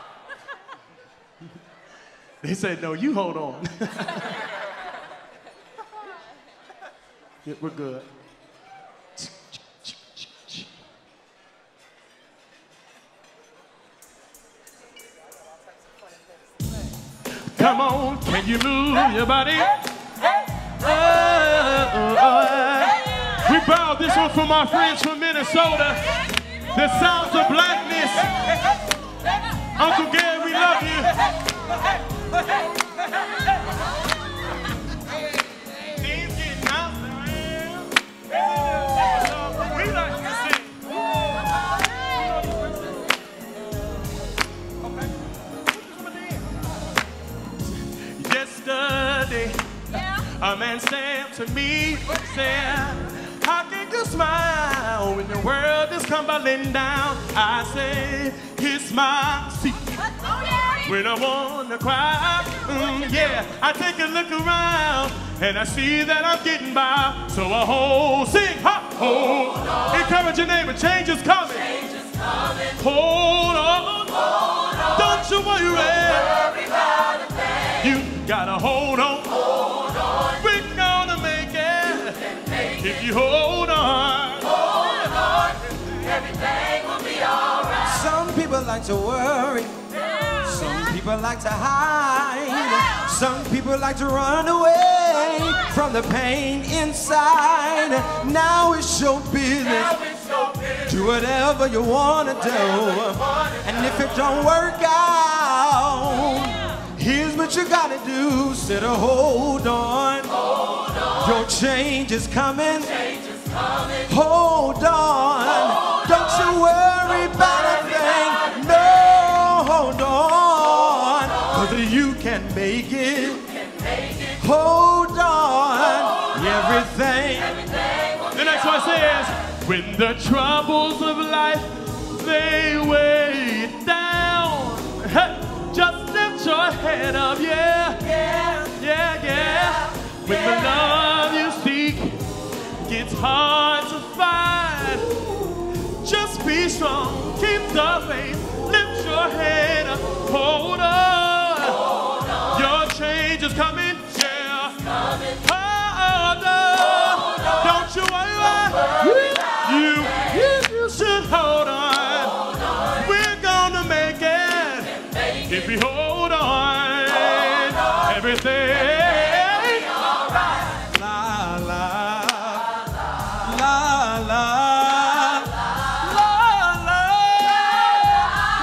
They said, no, you hold on. Yeah, we're good. Come on, can you move your body? We borrowed this one from our friends from Minnesota. The Sounds of Blackness. Uncle Gary, we love you. Things getting out there. We like to sing. Yesterday, a man said to me, said, how can you smile when the world is crumbling down? I say, it's my secret. When I want to cry, yeah, I take a look around and I see that I'm getting by. So I hold, sing, hop, hold. Encourage your neighbor, change is coming. Change is coming. Hold on. Hold on. Don't you worry. Worry about a thing. You gotta hold on. Hold on. We're gonna make it. If you hold on. Hold on. Everything will be alright. Some people like to worry. Some people like to hide. Some people like to run away from the pain inside. Now it's your business. Do whatever you want to do. And if it don't work out, here's what you gotta do. Sit a hold on. Your change is coming. Hold on. Don't you worry about a thing. No, hold on. Cause you can make it. Hold on. Everything. The next one says, when the troubles of life, they weigh you down, just lift your head up, yeah, yeah, yeah, yeah. When the love you seek gets hard to find, just be strong, keep the faith, lift your head up, hold on. Your change is coming, yeah. Hold on. Don't you worry. You should hold on. We're gonna make it. If we hold on, everything. La la la la la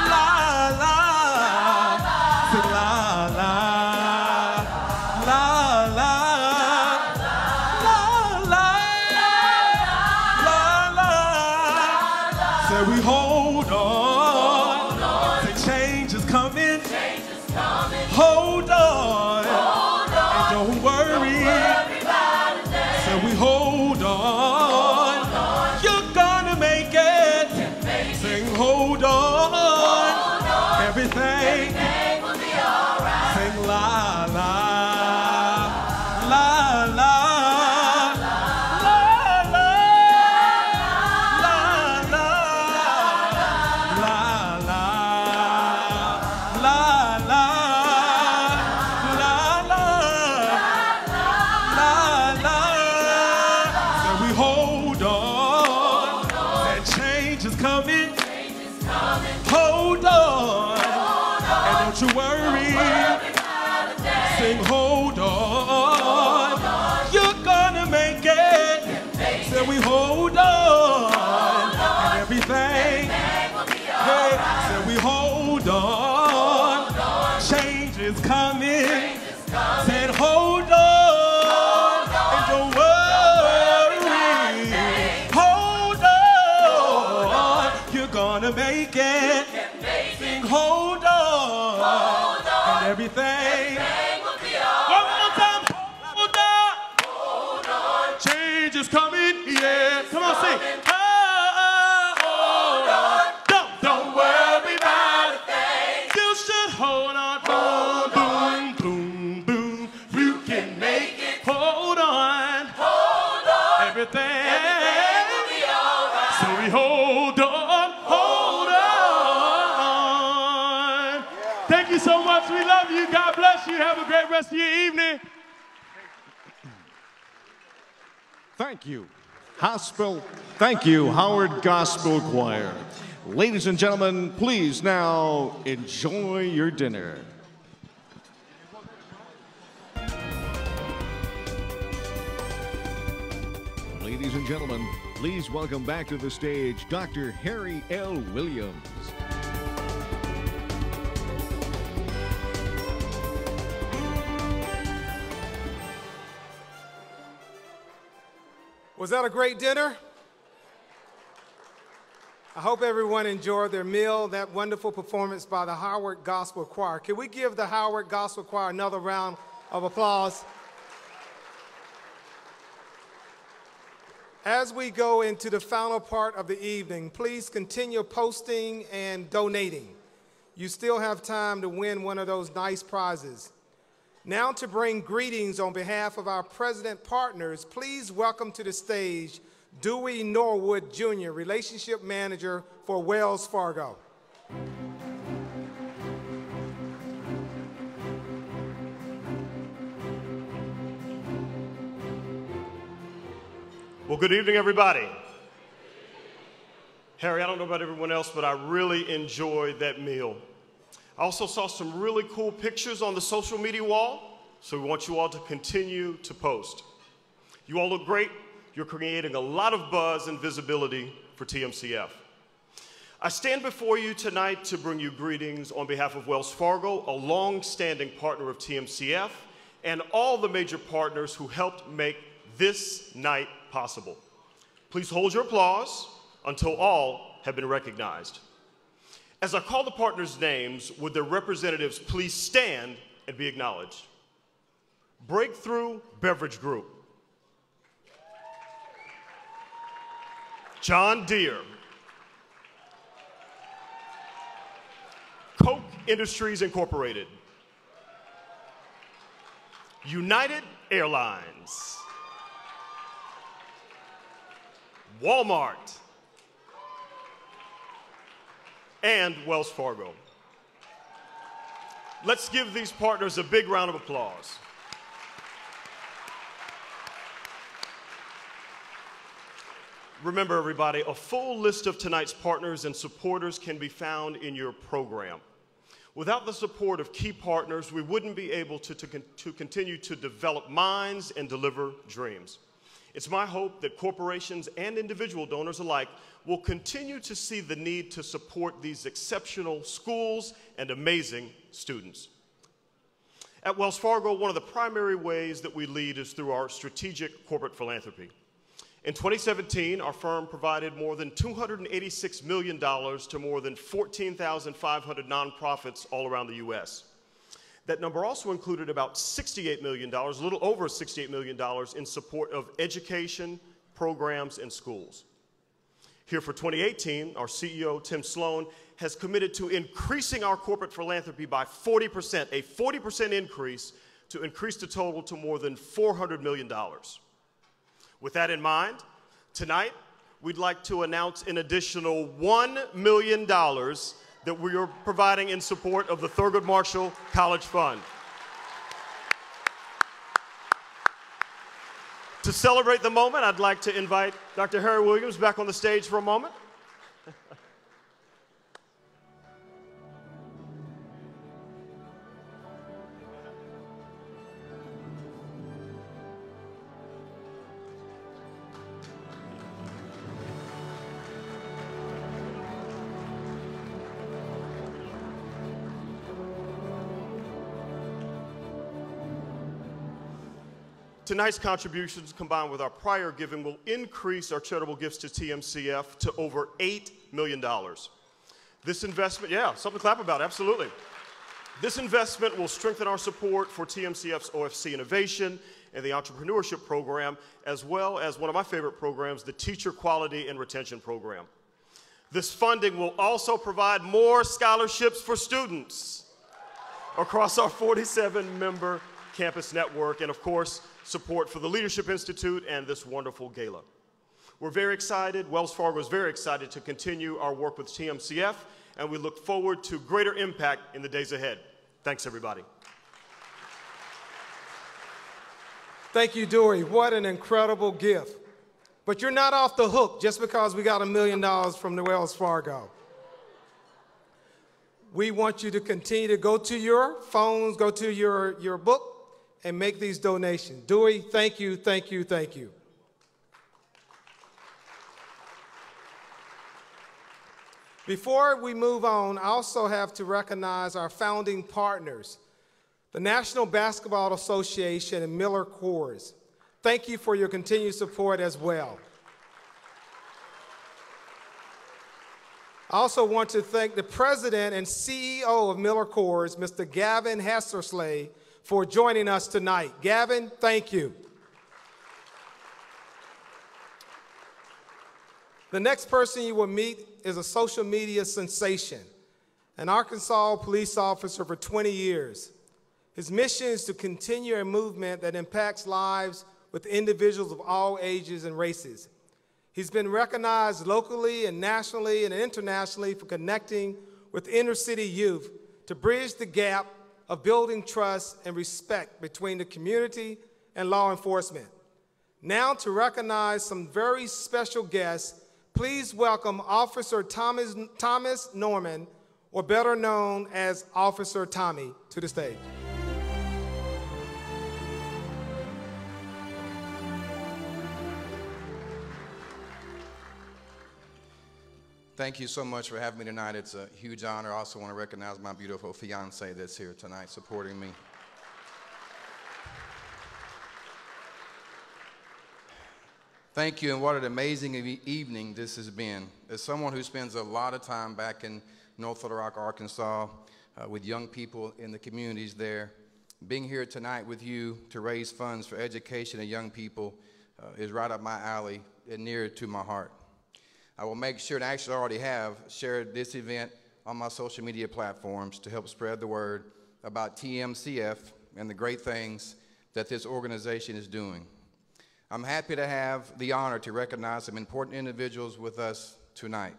la la la la la la. We hold on. The change is coming. Hold on. And don't worry. So we hold on. You're gonna make it. Sing hold on. Everything will be alright. Sing la la la la. La hold on, and everything will be alright. Hey, so we hold on, change is coming. Said hold on, and don't worry. Hold on, you're gonna make it. Sing hold on, and everything will be alright. One more time, hold on. Change is coming, yeah. Come on, sing. Hold on. Don't worry about a thing. You should hold on. Boom, boom, boom. You can make it. Hold on. Everything will be alright. So we hold on. Thank you so much. We love you. God bless you. Have a great rest of your evening. Thank you, Howard Gospel Choir. Ladies and gentlemen, please now enjoy your dinner. Ladies and gentlemen, please welcome back to the stage Dr. Harry L. Williams. Was that a great dinner? I hope everyone enjoyed their meal, that wonderful performance by the Howard Gospel Choir. Can we give the Howard Gospel Choir another round of applause? As we go into the final part of the evening, please continue posting and donating. You still have time to win one of those nice prizes. Now to bring greetings on behalf of our president partners, please welcome to the stage Dewey Norwood Jr., Relationship Manager for Wells Fargo. Well, good evening, everybody. Harry, I don't know about everyone else, but I really enjoyed that meal. I also saw some really cool pictures on the social media wall, so we want you all to continue to post. You all look great. You're creating a lot of buzz and visibility for TMCF. I stand before you tonight to bring you greetings on behalf of Wells Fargo, a long-standing partner of TMCF, and all the major partners who helped make this night possible. Please hold your applause until all have been recognized. As I call the partners' names, would their representatives please stand and be acknowledged? Breakthrough Beverage Group, John Deere, Koch Industries Incorporated, United Airlines, Walmart, and Wells Fargo. Let's give these partners a big round of applause. Remember, everybody, a full list of tonight's partners and supporters can be found in your program. Without the support of key partners, we wouldn't be able to continue to develop minds and deliver dreams. It's my hope that corporations and individual donors alike will continue to see the need to support these exceptional schools and amazing students. At Wells Fargo, one of the primary ways that we lead is through our strategic corporate philanthropy. In 2017, our firm provided more than $286 million to more than 14,500 nonprofits all around the U.S. That number also included about $68 million, a little over $68 million in support of education, programs, and schools. Here for 2018, our CEO, Tim Sloan, has committed to increasing our corporate philanthropy by 40%, a 40% increase to increase the total to more than $400 million. With that in mind, tonight, we'd like to announce an additional $1 million that we are providing in support of the Thurgood Marshall College Fund. To celebrate the moment, I'd like to invite Dr. Harry Williams back on the stage for a moment. Tonight's contributions combined with our prior giving will increase our charitable gifts to TMCF to over $8 million. This investment, yeah, something to clap about, absolutely. This investment will strengthen our support for TMCF's OFC Innovation and the Entrepreneurship Program, as well as one of my favorite programs, the Teacher Quality and Retention Program. This funding will also provide more scholarships for students across our 47-member campus network, and of course, support for the Leadership Institute and this wonderful gala. We're very excited, Wells Fargo is very excited to continue our work with TMCF, and we look forward to greater impact in the days ahead. Thanks, everybody. Thank you, Dory. What an incredible gift. But you're not off the hook just because we got $1 million from the Wells Fargo. We want you to continue to go to your phones, go to your book, and make these donations. Dewey, thank you, thank you, thank you. Before we move on, I also have to recognize our founding partners, the National Basketball Association and Miller Coors. Thank you for your continued support as well. I also want to thank the president and CEO of Miller Coors, Mr. Gavin Hessersley, for joining us tonight. Gavin, thank you. The next person you will meet is a social media sensation, an Arkansas police officer for 20 years. His mission is to continue a movement that impacts lives with individuals of all ages and races. He's been recognized locally and nationally and internationally for connecting with inner city youth to bridge the gap of building trust and respect between the community and law enforcement. Now to recognize some very special guests, please welcome Officer Thomas Norman, or better known as Officer Tommy, to the stage. Thank you so much for having me tonight. It's a huge honor. I also want to recognize my beautiful fiance that's here tonight supporting me. Thank you, and what an amazing evening this has been. As someone who spends a lot of time back in North Little Rock, Arkansas, with young people in the communities there, being here tonight with you to raise funds for education of young people is right up my alley and near to my heart. I will make sure, and actually already have, shared this event on my social media platforms to help spread the word about TMCF and the great things that this organization is doing. I'm happy to have the honor to recognize some important individuals with us tonight.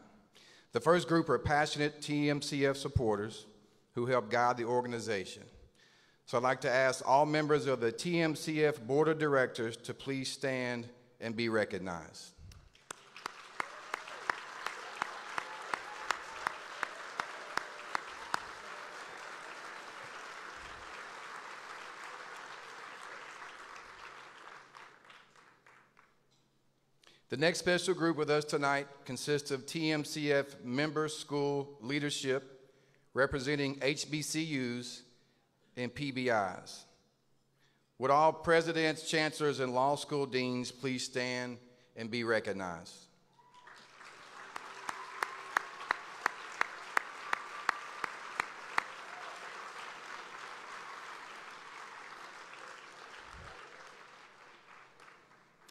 The first group are passionate TMCF supporters who help guide the organization. So I'd like to ask all members of the TMCF Board of Directors to please stand and be recognized. The next special group with us tonight consists of TMCF member school leadership representing HBCUs and PBIs. Would all presidents, chancellors, and law school deans please stand and be recognized?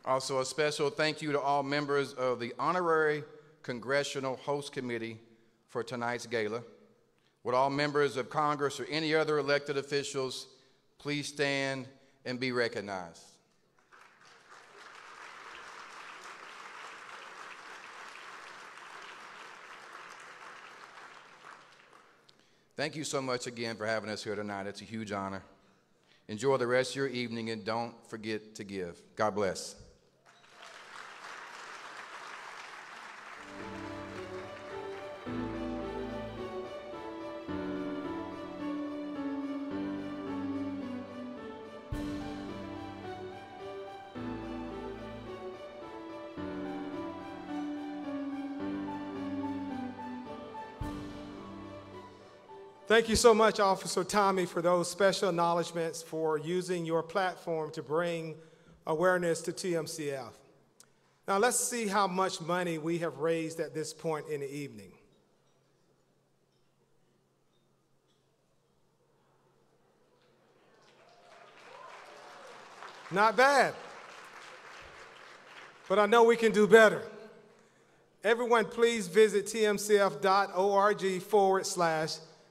Also, a special thank you to all members of the Honorary Congressional Host Committee for tonight's gala. Would all members of Congress or any other elected officials please stand and be recognized? Thank you so much again for having us here tonight. It's a huge honor. Enjoy the rest of your evening and don't forget to give. God bless. Thank you so much, Officer Tommy, for those special acknowledgments, for using your platform to bring awareness to TMCF. Now let's see how much money we have raised at this point in the evening. Not bad. But I know we can do better. Everyone, please visit tmcf.org/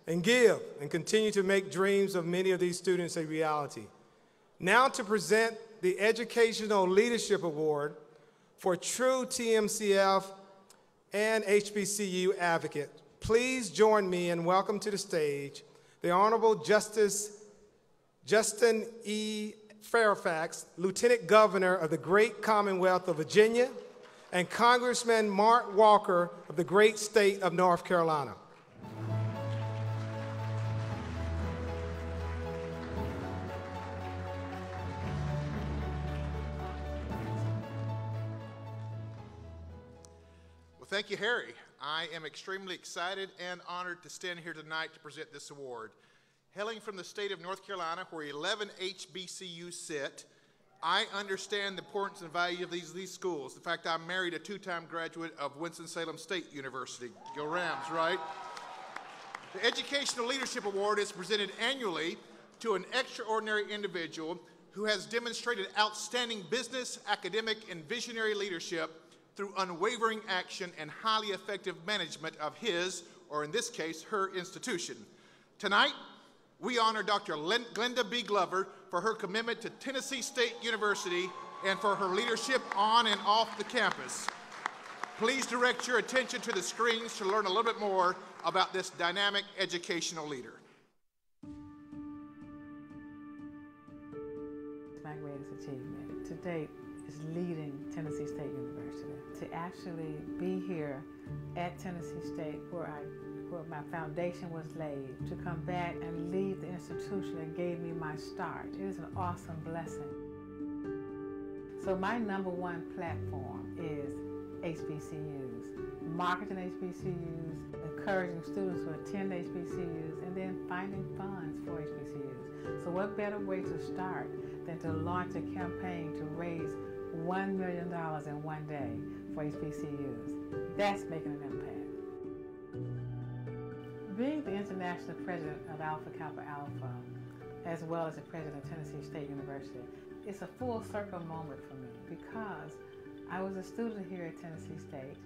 and give and continue to make dreams of many of these students a reality. Now to present the Educational Leadership Award for true TMCF and HBCU advocate. Please join me and welcome to the stage the Honorable Justice Justin E. Fairfax, Lieutenant Governor of the Great Commonwealth of Virginia, and Congressman Mark Walker of the great state of North Carolina. Well, thank you, Harry. I am extremely excited and honored to stand here tonight to present this award. Hailing from the state of North Carolina, where 11 HBCUs sit, I understand the importance and value of these schools. In fact, I married a two-time graduate of Winston-Salem State University. Go Rams, right? The Educational Leadership Award is presented annually to an extraordinary individual who has demonstrated outstanding business, academic, and visionary leadership through unwavering action and highly effective management of his, or in this case, her institution. Tonight, we honor Dr. Glenda B. Glover for her commitment to Tennessee State University and for her leadership on and off the campus. Please direct your attention to the screens to learn a little bit more about this dynamic educational leader. My greatest achievement to date is leading Tennessee State University. To actually be here at Tennessee State where my foundation was laid, to come back and lead the institution that gave me my start. It is an awesome blessing. So my #1 platform is HBCUs, marketing HBCUs, encouraging students to attend HBCUs, and then finding funds for HBCUs. So what better way to start than to launch a campaign to raise $1 million in one day for HBCUs. That's making an impact. Being the international president of Alpha Kappa Alpha, as well as the president of Tennessee State University, it's a full circle moment for me because I was a student here at Tennessee State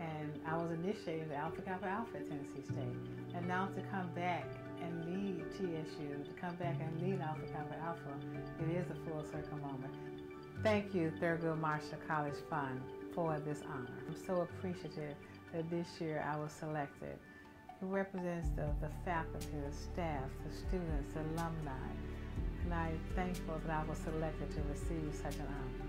and I was initiating the Alpha Kappa Alpha at Tennessee State. And now to come back and lead TSU, to come back and lead Alpha Kappa Alpha, it is a full circle moment. Thank you, Thurgood Marshall College Fund, for this honor. I'm so appreciative that this year I was selected. It represents the faculty, the staff, the students, the alumni, and I'm thankful that I was selected to receive such an honor.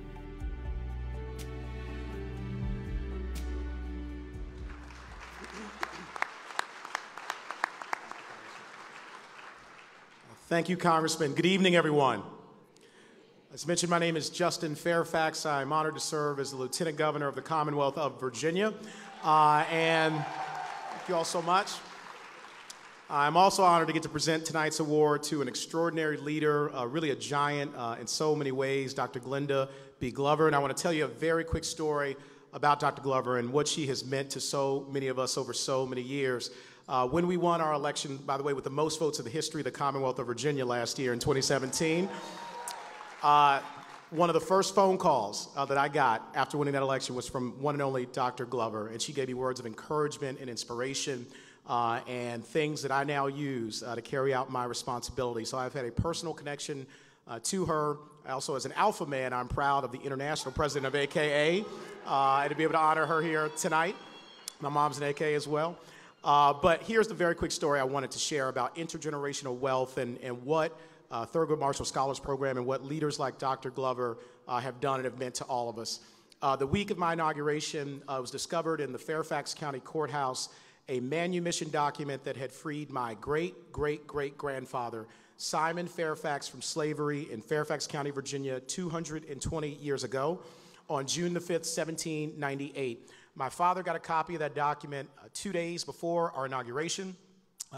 Thank you, Congressman. Good evening, everyone. As mentioned, my name is Justin Fairfax. I'm honored to serve as the Lieutenant Governor of the Commonwealth of Virginia. And thank you all so much. I'm also honored to get to present tonight's award to an extraordinary leader, really a giant in so many ways, Dr. Glenda B. Glover. And I want to tell you a very quick story about Dr. Glover and what she has meant to so many of us over so many years. When we won our election, by the way, with the most votes in the history of the Commonwealth of Virginia last year in 2017, one of the first phone calls that I got after winning that election was from one and only Dr. Glover, and she gave me words of encouragement and inspiration and things that I now use to carry out my responsibility. So I've had a personal connection to her. Also, as an Alpha man, I'm proud of the international president of AKA, and to be able to honor her here tonight. My mom's an AKA as well. But here's the very quick story I wanted to share about intergenerational wealth and what Thurgood Marshall Scholars Program and what leaders like Dr. Glover have done and have meant to all of us. The week of my inauguration, was discovered in the Fairfax County Courthouse a manumission document that had freed my great-great-great-grandfather, Simon Fairfax, from slavery in Fairfax County, Virginia, 220 years ago on June the 5th, 1798. My father got a copy of that document 2 days before our inauguration.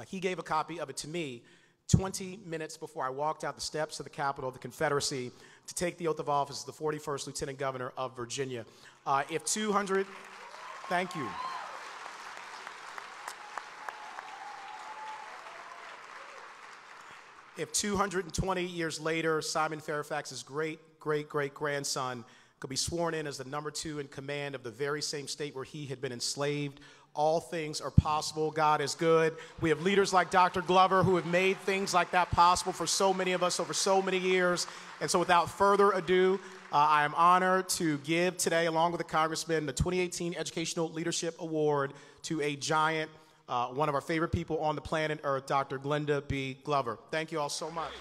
He gave a copy of it to me 20 minutes before I walked out the steps of the Capitol of the Confederacy to take the oath of office as the 41st Lieutenant Governor of Virginia. Thank you. If 220 years later, Simon Fairfax's great-great-great-grandson could be sworn in as the #2 in command of the very same state where he had been enslaved, all things are possible. God is good. We have leaders like Dr. Glover who have made things like that possible for so many of us over so many years. And so without further ado, I am honored to give today, along with the Congressman, the 2018 Educational Leadership Award to a giant, one of our favorite people on the planet Earth, Dr. Glenda B. Glover. Thank you all so much.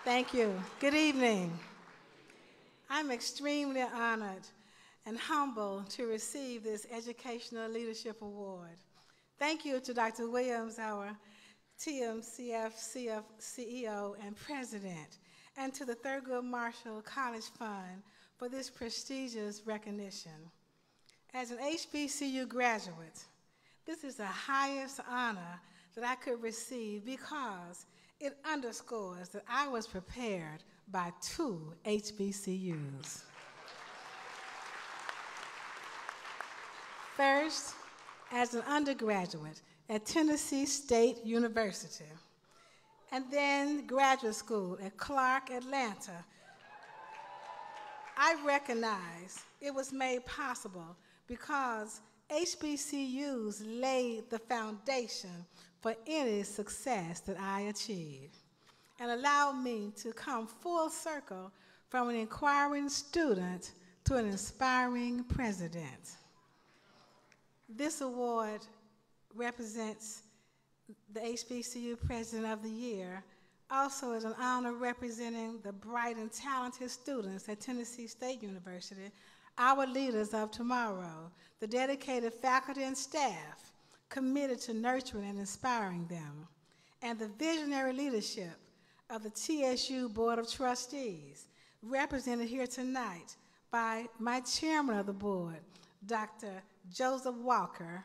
Thank you. Good evening. I'm extremely honored and humbled to receive this Educational Leadership Award. Thank you to Dr. Williams, our TMCF CEO and President, and to the Thurgood Marshall College Fund for this prestigious recognition. As an HBCU graduate, this is the highest honor that I could receive because it underscores that I was prepared by 2 HBCUs. First, as an undergraduate at Tennessee State University, and then graduate school at Clark, Atlanta, I recognize it was made possible because HBCUs laid the foundation for any success that I achieved and allowed me to come full circle from an inquiring student to an inspiring president. This award represents the HBCU President of the Year, also is an honor representing the bright and talented students at Tennessee State University, our leaders of tomorrow, the dedicated faculty and staff committed to nurturing and inspiring them, and the visionary leadership of the TSU Board of Trustees, represented here tonight by my chairman of the board, Dr. Joseph Walker,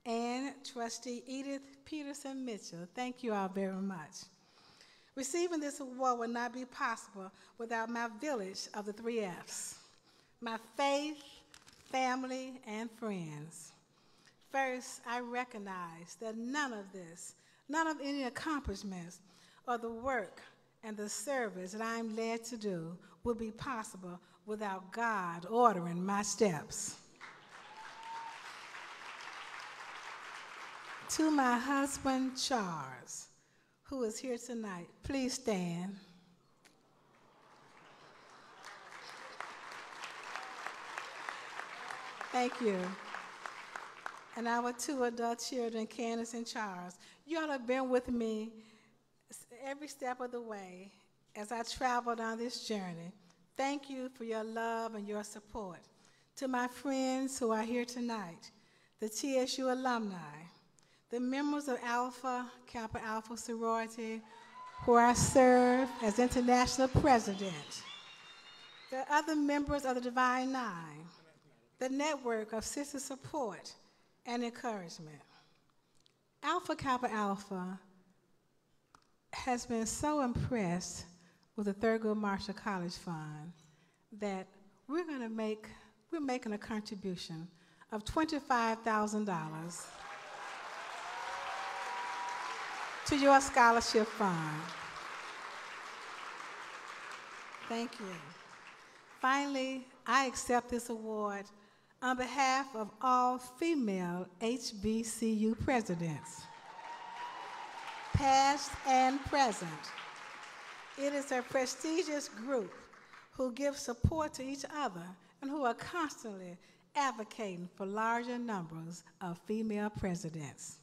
and Trustee Edith Peterson Mitchell. Thank you all very much. Receiving this award would not be possible without my village of the 3 Fs, my faith, family, and friends. First, I recognize that none of this, none of any accomplishments or the work and the service that I'm led to do would be possible without God ordering my steps. To my husband, Charles, who is here tonight, please stand. Thank you. And our 2 adult children, Candace and Charles. You all have been with me every step of the way as I traveled on this journey. Thank you for your love and your support. To my friends who are here tonight, the TSU alumni, the members of Alpha Kappa Alpha sorority, where I serve as international president, the other members of the Divine Nine, the network of sister support and encouragement. Alpha Kappa Alpha has been so impressed with the Thurgood Marshall College Fund that we're going we're making a contribution of $25,000 to your scholarship fund. Thank you. Finally, I accept this award on behalf of all female HBCU presidents, past and present. It is a prestigious group who give support to each other and who are constantly advocating for larger numbers of female presidents.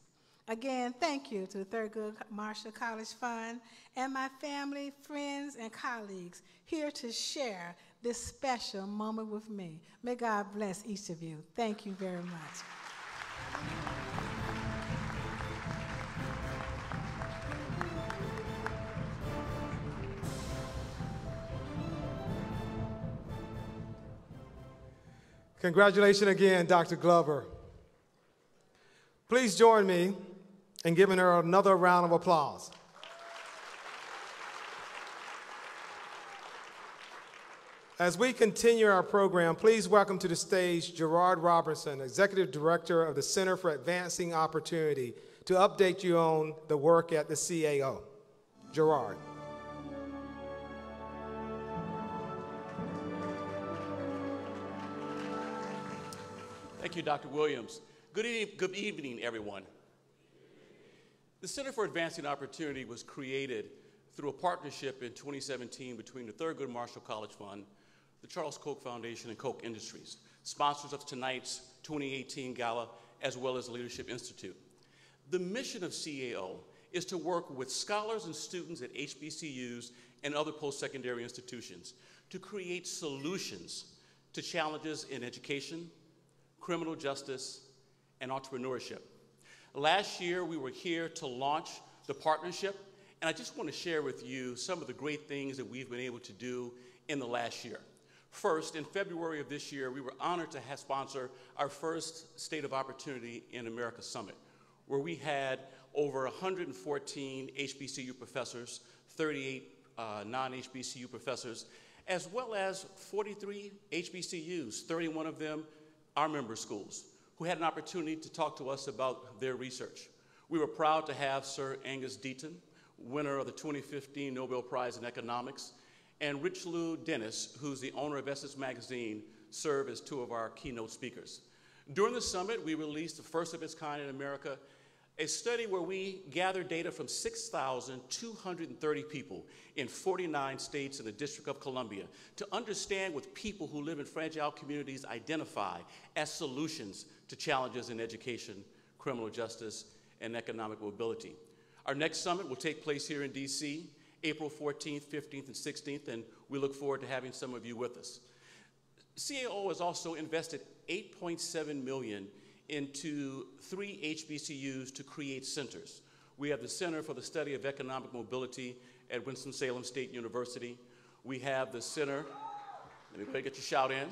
Again, thank you to the Thurgood Marshall College Fund and my family, friends, and colleagues here to share this special moment with me. May God bless each of you. Thank you very much. Congratulations again, Dr. Glover. Please join me in giving her another round of applause. As we continue our program, please welcome to the stage Gerard Robertson, Executive Director of the Center for Advancing Opportunity, to update you on the work at the CAO. Gerard. Thank you, Dr. Williams. Good evening, everyone. The Center for Advancing Opportunity was created through a partnership in 2017 between the Thurgood Marshall College Fund, the Charles Koch Foundation, and Koch Industries, sponsors of tonight's 2018 Gala, as well as the Leadership Institute. The mission of CAO is to work with scholars and students at HBCUs and other post-secondary institutions to create solutions to challenges in education, criminal justice, and entrepreneurship. Last year, we were here to launch the partnership, and I just want to share with you some of the great things that we've been able to do in the last year. First, in February of this year, we were honored to sponsor our first State of Opportunity in America Summit, where we had over 114 HBCU professors, 38 non-HBCU professors, as well as 43 HBCUs, 31 of them our member schools, who had an opportunity to talk to us about their research. We were proud to have Sir Angus Deaton, winner of the 2015 Nobel Prize in Economics, and Richelieu Dennis, who's the owner of Essence Magazine, serve as two of our keynote speakers. During the summit, we released the first of its kind in America, a study where we gathered data from 6,230 people in 49 states and the District of Columbia to understand what people who live in fragile communities identify as solutions to challenges in education, criminal justice, and economic mobility. Our next summit will take place here in DC, April 14th, 15th, and 16th, and we look forward to having some of you with us. CAO has also invested $8.7 million into 3 HBCUs to create centers. We have the Center for the Study of Economic Mobility at Winston-Salem State University. We have the Center, let me get your shout in.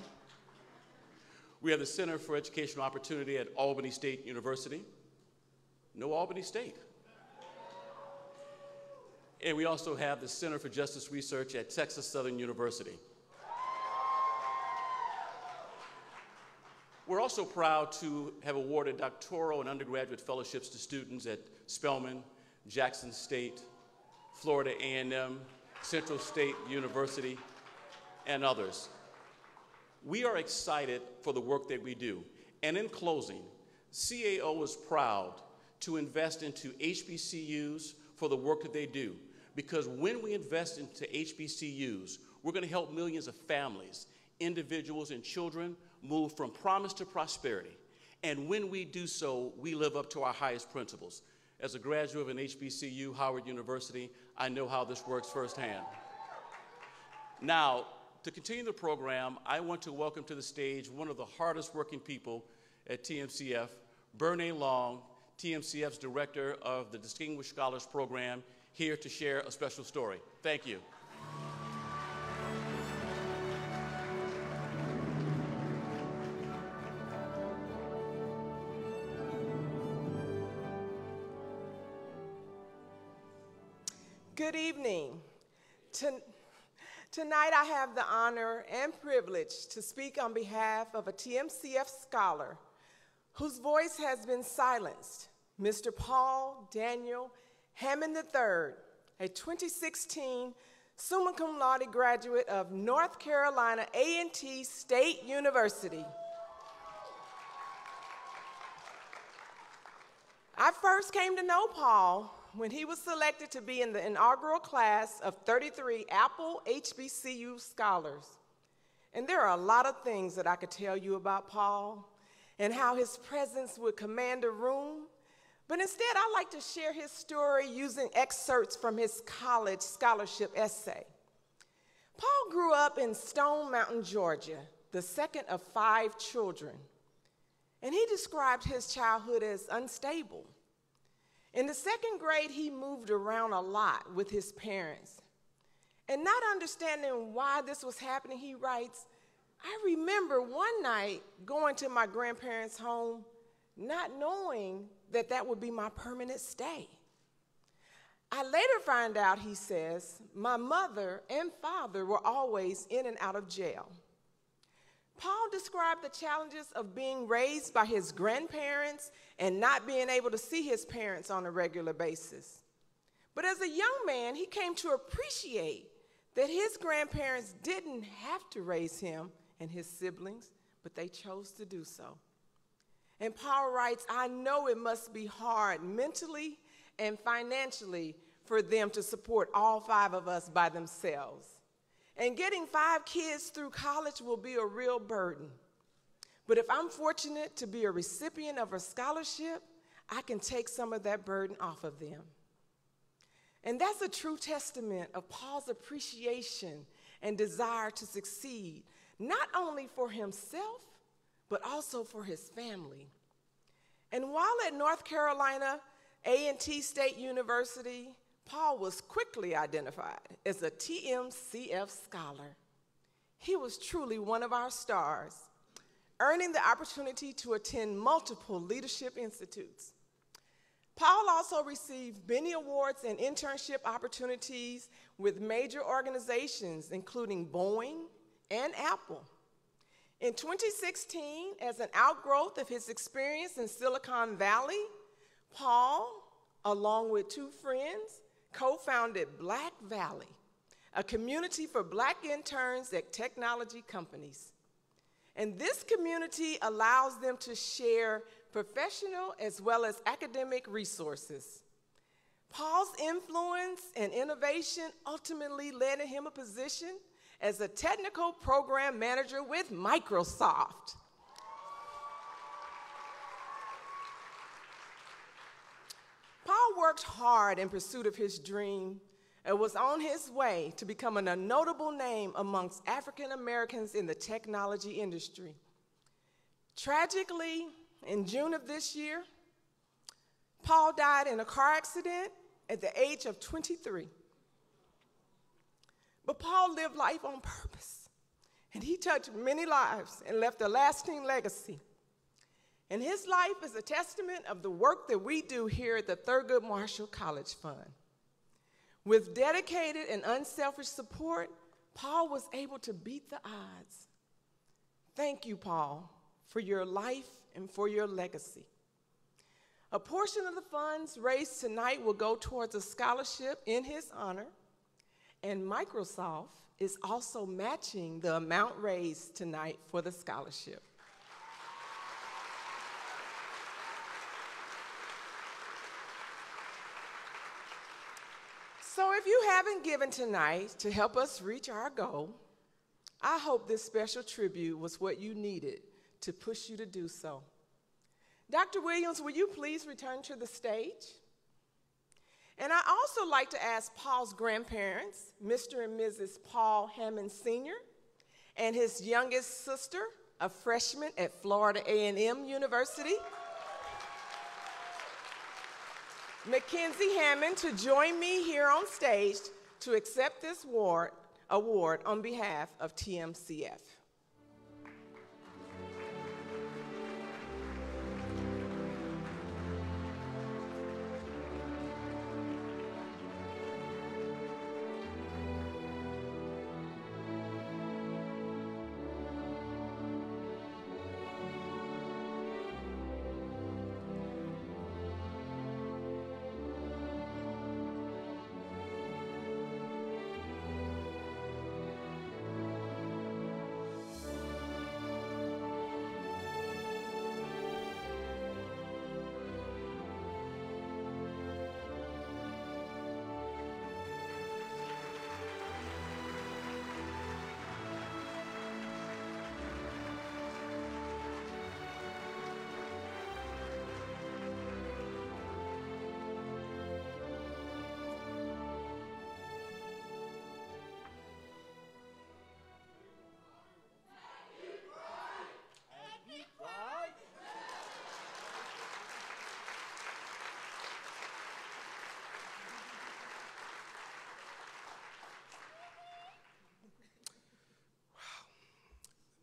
We have the Center for Educational Opportunity at Albany State University. No Albany State. And we also have the Center for Justice Research at Texas Southern University. We're also proud to have awarded doctoral and undergraduate fellowships to students at Spelman, Jackson State, Florida A&M, Central State University, and others. We are excited for the work that we do. And in closing, CAO is proud to invest into HBCUs for the work that they do. Because when we invest into HBCUs, we're going to help millions of families, individuals, and children move from promise to prosperity. And when we do so, we live up to our highest principles. As a graduate of an HBCU, Howard University, I know how this works firsthand. Now, to continue the program, I want to welcome to the stage one of the hardest working people at TMCF, Bernae Long, TMCF's Director of the Distinguished Scholars Program, here to share a special story. Thank you. Good evening. Tonight I have the honor and privilege to speak on behalf of a TMCF scholar whose voice has been silenced, Mr. Paul Daniel Hammond III, a 2016 summa cum laude graduate of North Carolina A&T State University. I first came to know Paul when he was selected to be in the inaugural class of 33 Apple HBCU scholars. And there are a lot of things that I could tell you about Paul and how his presence would command a room, but instead I like to share his story using excerpts from his college scholarship essay. Paul grew up in Stone Mountain, Georgia, the second of 5 children, and he described his childhood as unstable. In the 2nd grade, he moved around a lot with his parents. And not understanding why this was happening, he writes, I remember one night going to my grandparents' home, not knowing that that would be my permanent stay. I later find out, he says, my mother and father were always in and out of jail. Paul described the challenges of being raised by his grandparents and not being able to see his parents on a regular basis. But as a young man, he came to appreciate that his grandparents didn't have to raise him and his siblings, but they chose to do so. And Paul writes, I know it must be hard mentally and financially for them to support all 5 of us by themselves. And getting 5 kids through college will be a real burden. But if I'm fortunate to be a recipient of a scholarship, I can take some of that burden off of them. And that's a true testament of Paul's appreciation and desire to succeed, not only for himself, but also for his family. And while at North Carolina A&T State University, Paul was quickly identified as a TMCF scholar. He was truly one of our stars, earning the opportunity to attend multiple leadership institutes. Paul also received many awards and internship opportunities with major organizations, including Boeing and Apple. In 2016, as an outgrowth of his experience in Silicon Valley, Paul, along with 2 friends, co-founded Black Valley, a community for Black interns at technology companies. And this community allows them to share professional as well as academic resources. Paul's influence and innovation ultimately led him a position as a technical program manager with Microsoft. Paul worked hard in pursuit of his dream and was on his way to becoming a notable name amongst African Americans in the technology industry. Tragically, in June of this year, Paul died in a car accident at the age of 23. But Paul lived life on purpose, and he touched many lives and left a lasting legacy. And his life is a testament of the work that we do here at the Thurgood Marshall College Fund. With dedicated and unselfish support, Paul was able to beat the odds. Thank you, Paul, for your life and for your legacy. A portion of the funds raised tonight will go towards a scholarship in his honor, and Microsoft is also matching the amount raised tonight for the scholarship. So if you haven't given tonight to help us reach our goal, I hope this special tribute was what you needed to push you to do so. Dr. Williams, will you please return to the stage? And I also like to ask Paul's grandparents, Mr. and Mrs. Paul Hammond Sr., and his youngest sister, a freshman at Florida A&M University, Mackenzie Hammond, to join me here on stage to accept this award on behalf of TMCF.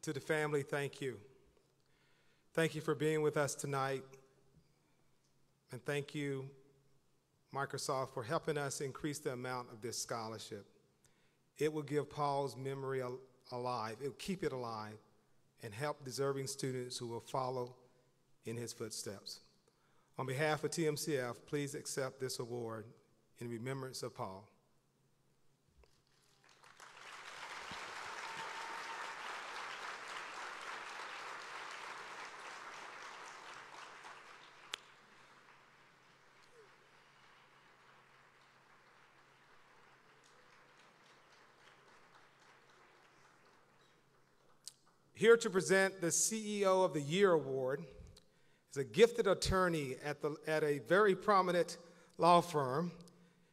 To the family, thank you. Thank you for being with us tonight. And thank you, Microsoft, for helping us increase the amount of this scholarship. It will give Paul's memory alive. It will keep it alive and help deserving students who will follow in his footsteps. On behalf of TMCF, please accept this award in remembrance of Paul. Here to present the CEO of the Year Award is a gifted attorney at a very prominent law firm.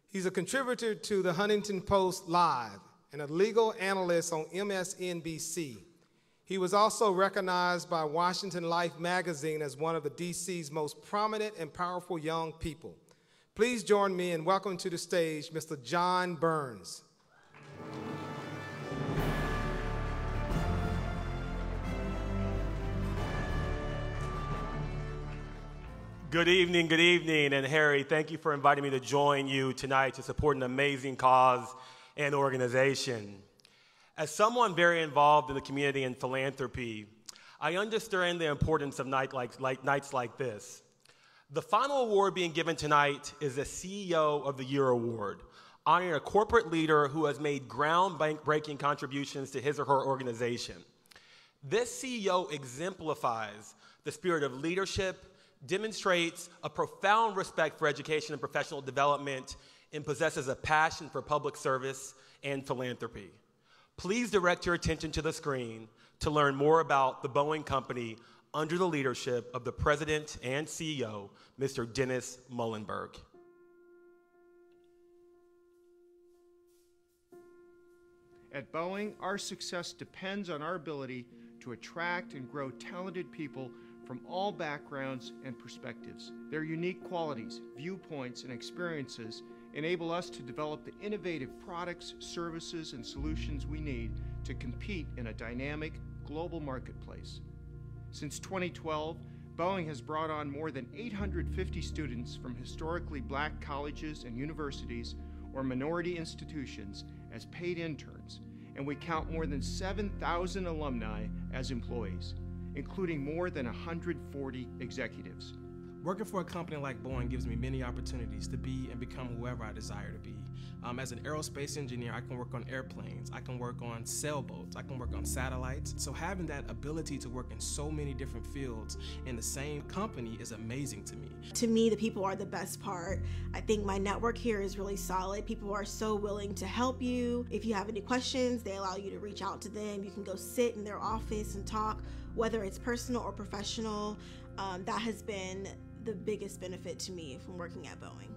He's a contributor to the Huntington Post Live and a legal analyst on MSNBC. He was also recognized by Washington Life magazine as one of the DC's most prominent and powerful young people. Please join me in welcoming to the stage Mr. John Burns. Good evening, and Harry, thank you for inviting me to join you tonight to support an amazing cause and organization. As someone very involved in the community and philanthropy, I understand the importance of nights like this. The final award being given tonight is the CEO of the Year Award, honoring a corporate leader who has made groundbreaking contributions to his or her organization. This CEO exemplifies the spirit of leadership, demonstrates a profound respect for education and professional development, and possesses a passion for public service and philanthropy. Please direct your attention to the screen to learn more about the Boeing Company under the leadership of the President and CEO, Mr. Dennis Muhlenberg. At Boeing, our success depends on our ability to attract and grow talented people from all backgrounds and perspectives. Their unique qualities, viewpoints, and experiences enable us to develop the innovative products, services, and solutions we need to compete in a dynamic global marketplace. Since 2012, Boeing has brought on more than 850 students from historically black colleges and universities or minority institutions as paid interns, and we count more than 7,000 alumni as employees, including more than 140 executives. Working for a company like Boeing gives me many opportunities to be and become whoever I desire to be. As an aerospace engineer, I can work on airplanes, I can work on sailboats, I can work on satellites. So having that ability to work in so many different fields in the same company is amazing to me. To me, the people are the best part. I think my network here is really solid. People are so willing to help you. If you have any questions, they allow you to reach out to them. You can go sit in their office and talk, whether it's personal or professional. That has been the biggest benefit to me from working at Boeing.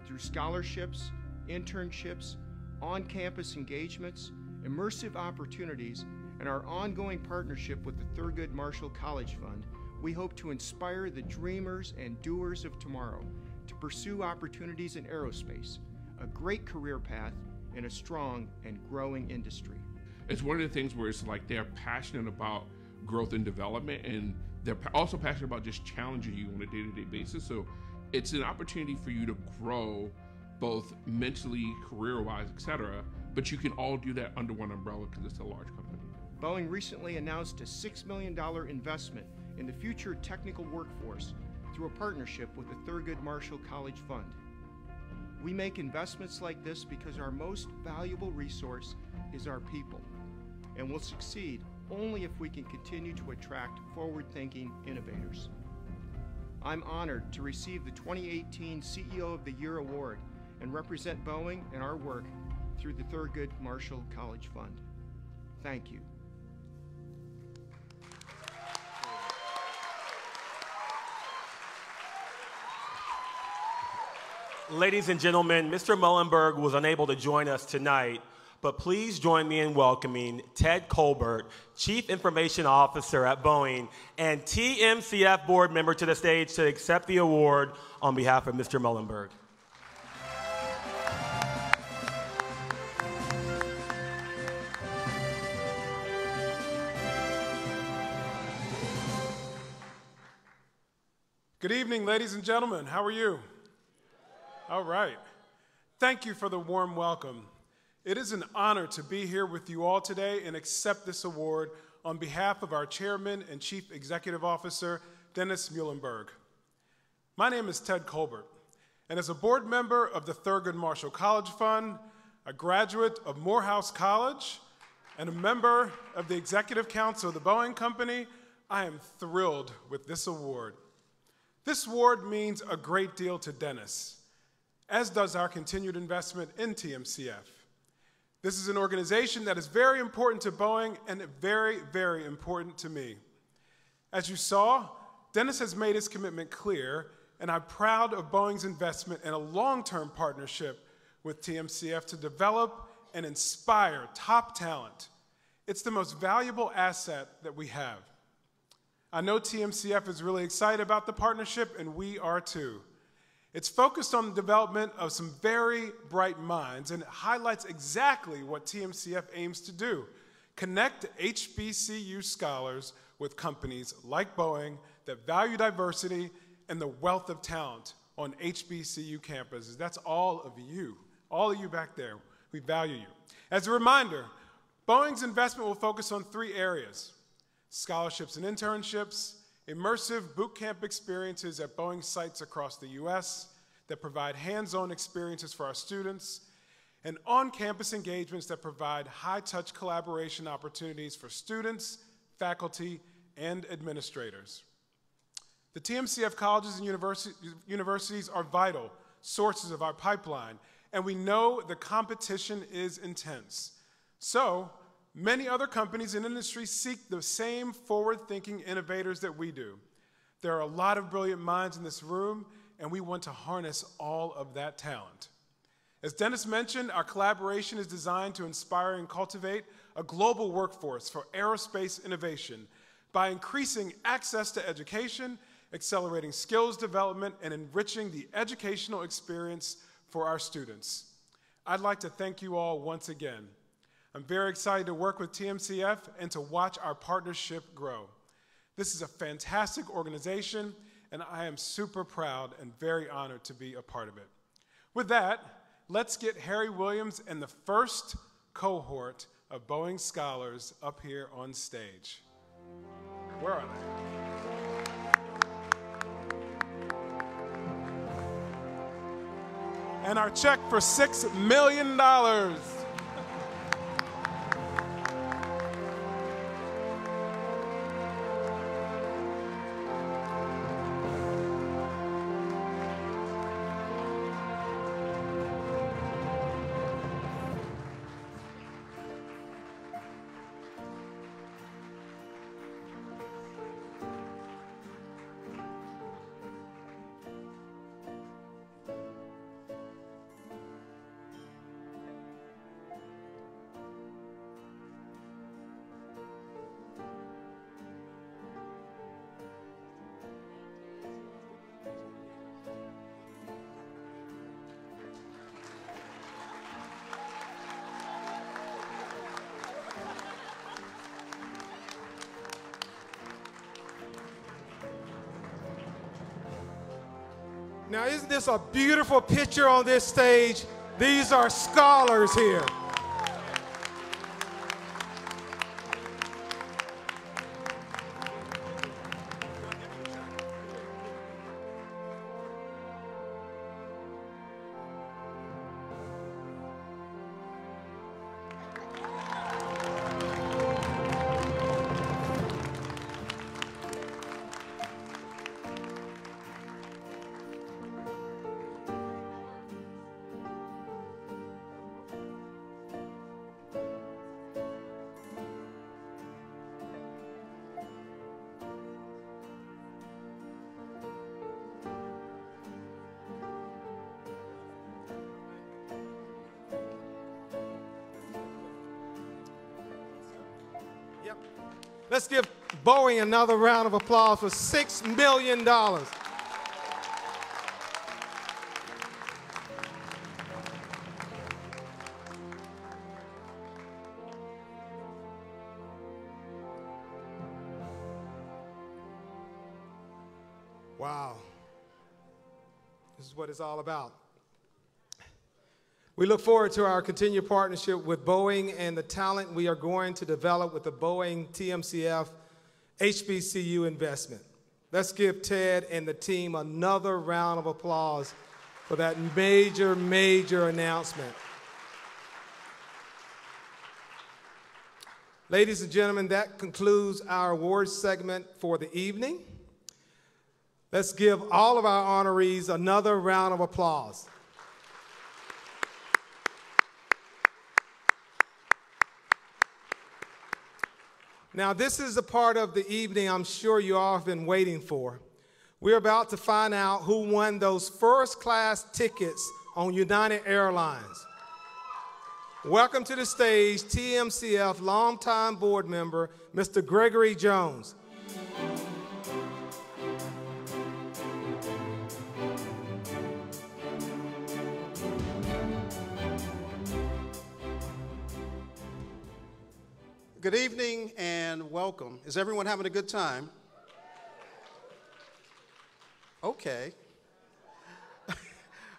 Through scholarships, internships, on-campus engagements, immersive opportunities, and our ongoing partnership with the Thurgood Marshall College Fund, we hope to inspire the dreamers and doers of tomorrow to pursue opportunities in aerospace, a great career path in a strong and growing industry. It's one of the things where it's like they're passionate about growth and development, and they're also passionate about just challenging you on a day-to-day basis. So it's an opportunity for you to grow both mentally, career-wise, etc., but you can all do that under one umbrella because it's a large company. Boeing recently announced a $6 million investment in the future technical workforce through a partnership with the Thurgood Marshall College Fund. We make investments like this because our most valuable resource is our people, and will succeed only if we can continue to attract forward-thinking innovators. I'm honored to receive the 2018 CEO of the Year Award and represent Boeing and our work through the Thurgood Marshall College Fund. Thank you. Ladies and gentlemen, Mr. Muhlenberg was unable to join us tonight, but please join me in welcoming Ted Colbert, Chief Information Officer at Boeing and TMCF board member, to the stage to accept the award on behalf of Mr. Muhlenberg. Good evening, ladies and gentlemen. How are you? All right. Thank you for the warm welcome. It is an honor to be here with you all today and accept this award on behalf of our Chairman and Chief Executive Officer, Dennis Muhlenberg. My name is Ted Colbert, and as a board member of the Thurgood Marshall College Fund, a graduate of Morehouse College, and a member of the Executive Council of the Boeing Company, I am thrilled with this award. This award means a great deal to Dennis, as does our continued investment in TMCF. This is an organization that is very important to Boeing and very, very important to me. As you saw, Dennis has made his commitment clear, and I'm proud of Boeing's investment in a long-term partnership with TMCF to develop and inspire top talent. It's the most valuable asset that we have. I know TMCF is really excited about the partnership, and we are too. It's focused on the development of some very bright minds, and it highlights exactly what TMCF aims to do: connect HBCU scholars with companies like Boeing that value diversity and the wealth of talent on HBCU campuses. That's all of you back there. We value you. As a reminder, Boeing's investment will focus on 3 areas: scholarships and internships, immersive boot camp experiences at Boeing sites across the U.S. that provide hands-on experiences for our students, and on-campus engagements that provide high-touch collaboration opportunities for students, faculty, and administrators. The TMCF colleges and universities are vital sources of our pipeline, and we know the competition is intense. So, many other companies and industries seek the same forward-thinking innovators that we do. There are a lot of brilliant minds in this room, and we want to harness all of that talent. As Dennis mentioned, our collaboration is designed to inspire and cultivate a global workforce for aerospace innovation by increasing access to education, accelerating skills development, and enriching the educational experience for our students. I'd like to thank you all once again. I'm very excited to work with TMCF and to watch our partnership grow. This is a fantastic organization, and I am super proud and very honored to be a part of it. With that, let's get Harry Williams and the first cohort of Boeing scholars up here on stage. Where are they? And our check for $6 million. Now, isn't this a beautiful picture on this stage? These are scholars here. Yep. Let's give Boeing another round of applause for $6 million. Wow. This is what it's all about. We look forward to our continued partnership with Boeing and the talent we are going to develop with the Boeing TMCF HBCU investment. Let's give Ted and the team another round of applause for that major, major announcement. Ladies and gentlemen, that concludes our awards segment for the evening. Let's give all of our honorees another round of applause. Now, this is the part of the evening I'm sure you all have been waiting for. We're about to find out who won those first-class tickets on United Airlines. Welcome to the stage, TMCF longtime board member, Mr. Gregory Jones. Good evening and welcome. Is everyone having a good time? Okay.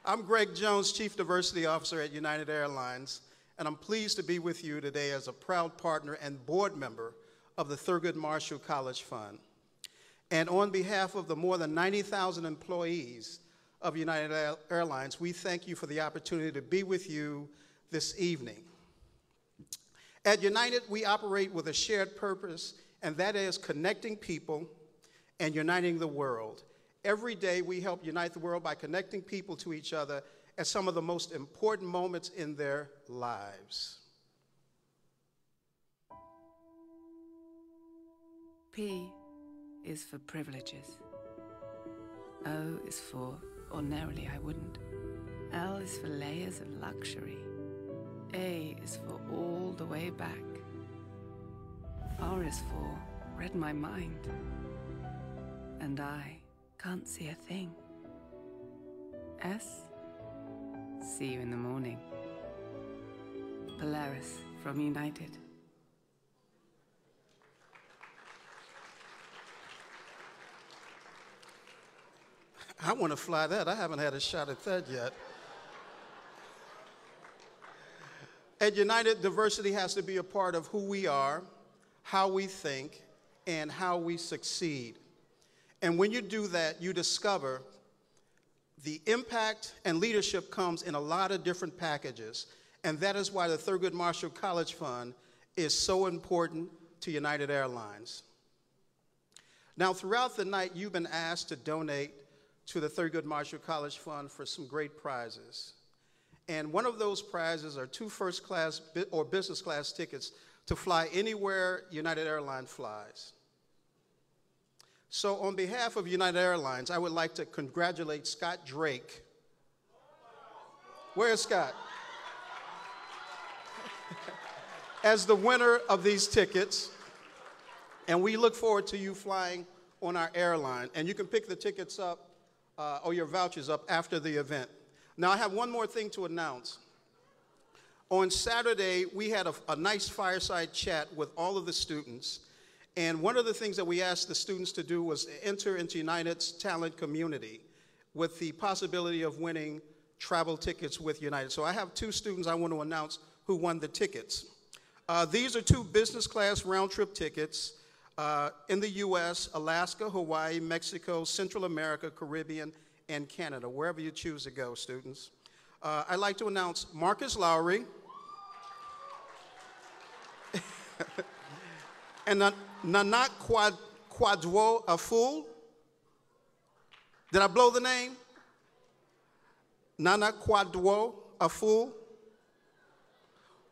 I'm Greg Jones, Chief Diversity Officer at United Airlines, and I'm pleased to be with you today as a proud partner and board member of the Thurgood Marshall College Fund. And on behalf of the more than 90,000 employees of United Airlines, we thank you for the opportunity to be with you this evening. At United, we operate with a shared purpose, and that is connecting people and uniting the world. Every day, we help unite the world by connecting people to each other at some of the most important moments in their lives. P is for privileges. O is for ordinarily I wouldn't. L is for layers of luxury. A is for all the way back. R is for read my mind. And I can't see a thing. S, see you in the morning. Polaris from United. I want to fly that. I haven't had a shot at that yet. At United, diversity has to be a part of who we are, how we think, and how we succeed. And when you do that, you discover the impact and leadership comes in a lot of different packages. And that is why the Thurgood Marshall College Fund is so important to United Airlines. Now, throughout the night, you've been asked to donate to the Thurgood Marshall College Fund for some great prizes. And one of those prizes are 2 first-class or business-class tickets to fly anywhere United Airlines flies. So on behalf of United Airlines, I would like to congratulate Scott Drake. Where is Scott? As the winner of these tickets. And we look forward to you flying on our airline. And you can pick the tickets up or your vouchers up after the event. Now, I have one more thing to announce. On Saturday, we had a nice fireside chat with all of the students. And one of the things that we asked the students to do was enter into United's talent community with the possibility of winning travel tickets with United. So I have 2 students I want to announce who won the tickets. These are 2 business class round trip tickets in the US, Alaska, Hawaii, Mexico, Central America, Caribbean, and Canada, wherever you choose to go, students. I'd like to announce Marcus Lowry and Nanak Kwadwo Aful. Did I blow the name? Nanak Kwadwo Aful.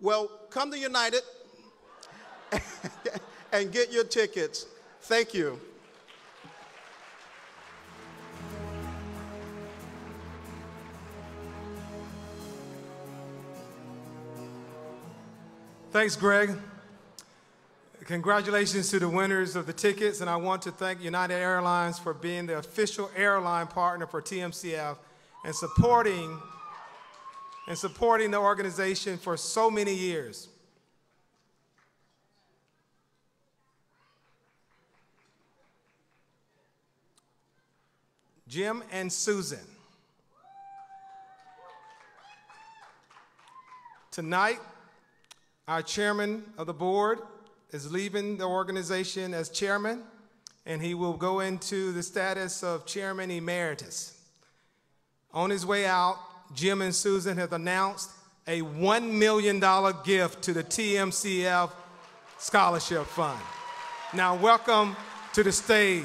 Well, come to United and get your tickets. Thank you. Thanks, Greg. Congratulations to the winners of the tickets, and I want to thank United Airlines for being the official airline partner for TMCF and supporting the organization for so many years. Jim and Susan, Tonight, our chairman of the board is leaving the organization as chairman, and he will go into the status of chairman emeritus. On his way out, Jim and Susan have announced a $1 million gift to the TMCF Scholarship Fund. Now, welcome to the stage.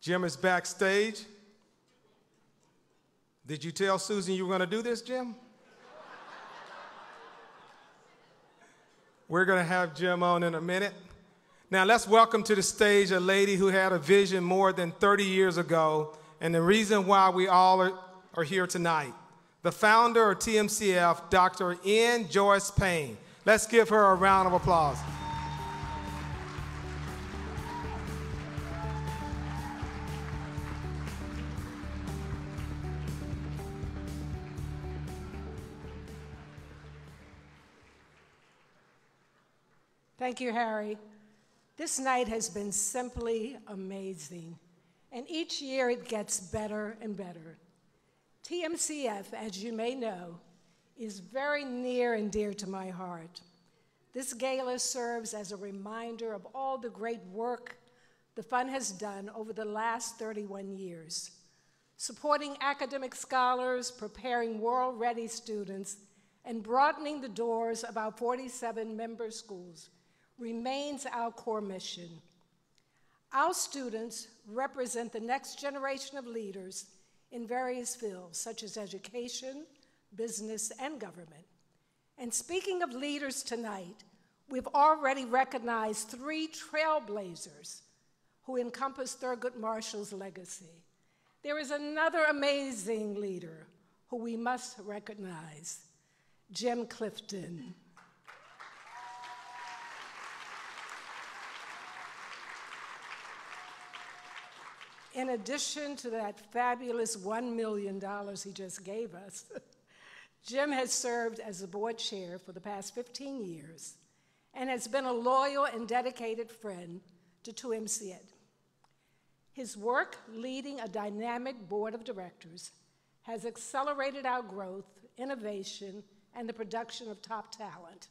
Jim is backstage. Did you tell Susan you were going to do this, Jim? We're going to have Jim on in a minute. Now let's welcome to the stage a lady who had a vision more than 30 years ago, and the reason why we all are here tonight. The founder of TMCF, Dr. N. Joyce Payne. Let's give her a round of applause. Thank you, Harry. This night has been simply amazing, and each year it gets better and better. TMCF, as you may know, is very near and dear to my heart. This gala serves as a reminder of all the great work the fund has done over the last 31 years, supporting academic scholars, preparing world-ready students, and broadening the doors of our 47 member schools remains our core mission. Our students represent the next generation of leaders in various fields, such as education, business, and government. And speaking of leaders tonight, we've already recognized 3 trailblazers who encompass Thurgood Marshall's legacy. There is another amazing leader who we must recognize, Jim Clifton. In addition to that fabulous $1 million he just gave us, Jim has served as the board chair for the past 15 years and has been a loyal and dedicated friend to TMCF. His work leading a dynamic board of directors has accelerated our growth, innovation, and the production of top talent.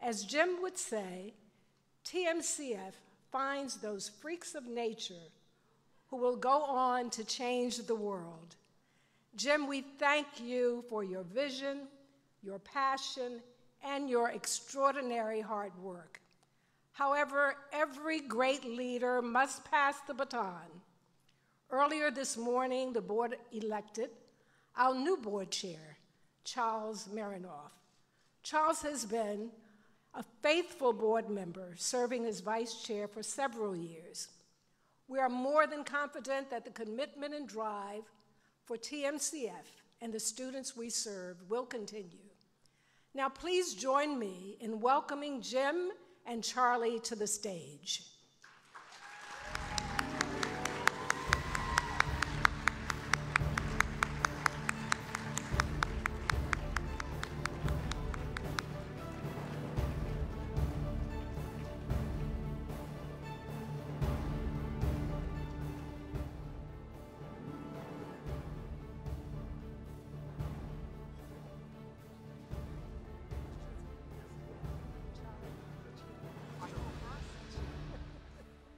As Jim would say, TMCF finds those freaks of nature who will go on to change the world. Jim, we thank you for your vision, your passion, and your extraordinary hard work. However, every great leader must pass the baton. Earlier this morning, the board elected our new board chair, Charles Marinoff. Charles has been a faithful board member, serving as vice chair for several years. We are more than confident that the commitment and drive for TMCF and the students we serve will continue. Now, please join me in welcoming Jim and Charlie to the stage.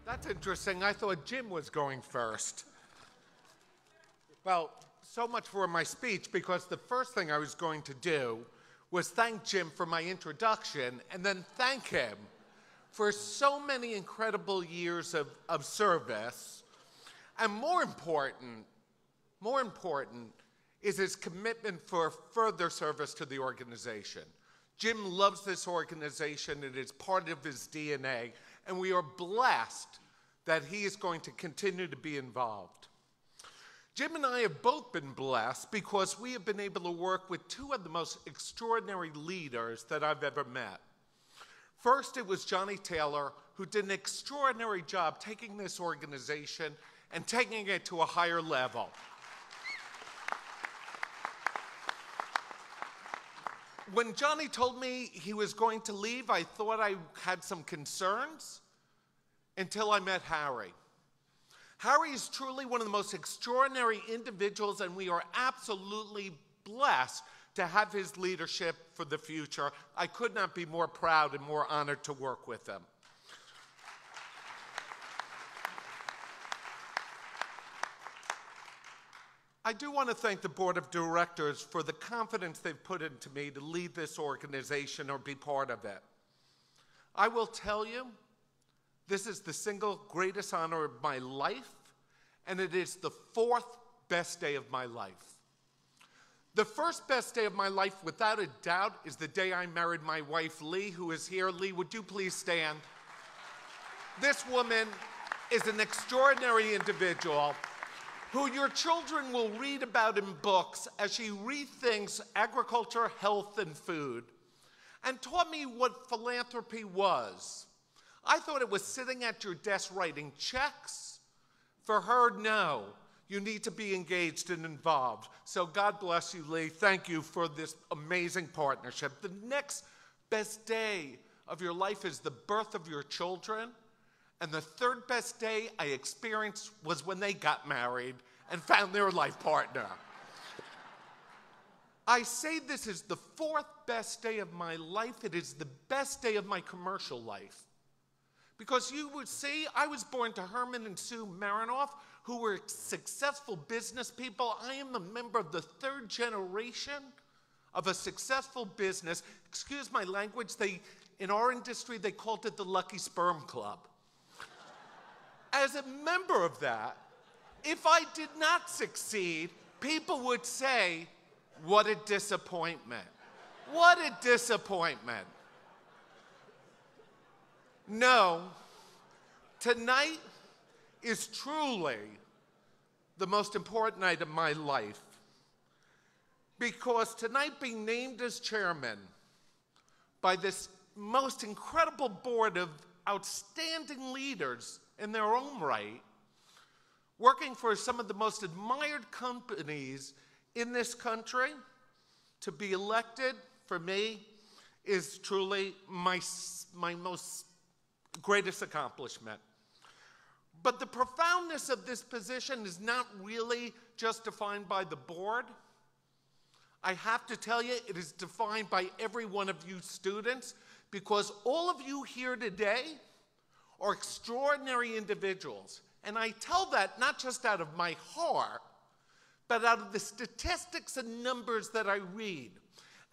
That's interesting. I thought Jim was going first. Well, so much for my speech, because the first thing I was going to do was thank Jim for my introduction and then thank him for so many incredible years of service. And more important is his commitment for further service to the organization. Jim loves this organization. It is part of his DNA. And we are blessed that he is going to continue to be involved. Jim and I have both been blessed because we have been able to work with 2 of the most extraordinary leaders that I've ever met. First, it was Johnny Taylor, who did an extraordinary job taking this organization and taking it to a higher level. When Johnny told me he was going to leave, I thought I had some concerns until I met Harry. Harry is truly one of the most extraordinary individuals, and we are absolutely blessed to have his leadership for the future. I could not be more proud and more honored to work with him. I do want to thank the board of directors for the confidence they've put into me to lead this organization or be part of it. I will tell you, this is the single greatest honor of my life, and it is the fourth best day of my life. The first best day of my life, without a doubt, is the day I married my wife, Lee, who is here. Lee, would you please stand? This woman is an extraordinary individual who your children will read about in books as she rethinks agriculture, health, and food, and taught me what philanthropy was. I thought it was sitting at your desk writing checks. For her, no. You need to be engaged and involved. So God bless you, Lee. Thank you for this amazing partnership. The next best day of your life is the birth of your children. And the third best day I experienced was when they got married and found their life partner. I say this is the fourth best day of my life. It is the best day of my commercial life. Because you would see, I was born to Herman and Sue Marinoff, who were successful business people. I am a member of the third generation of a successful business. Excuse my language, in our industry, they called it the Lucky Sperm Club. As a member of that, if I did not succeed, people would say, what a disappointment. What a disappointment. No, tonight is truly the most important night of my life, because tonight being named as chairman by this most incredible board of outstanding leaders in their own right, working for some of the most admired companies in this country, to be elected for me is truly my most greatest accomplishment. But the profoundness of this position is not really just defined by the board. I have to tell you, it is defined by every one of you students, because all of you here today are extraordinary individuals. And I tell that not just out of my heart, but out of the statistics and numbers that I read.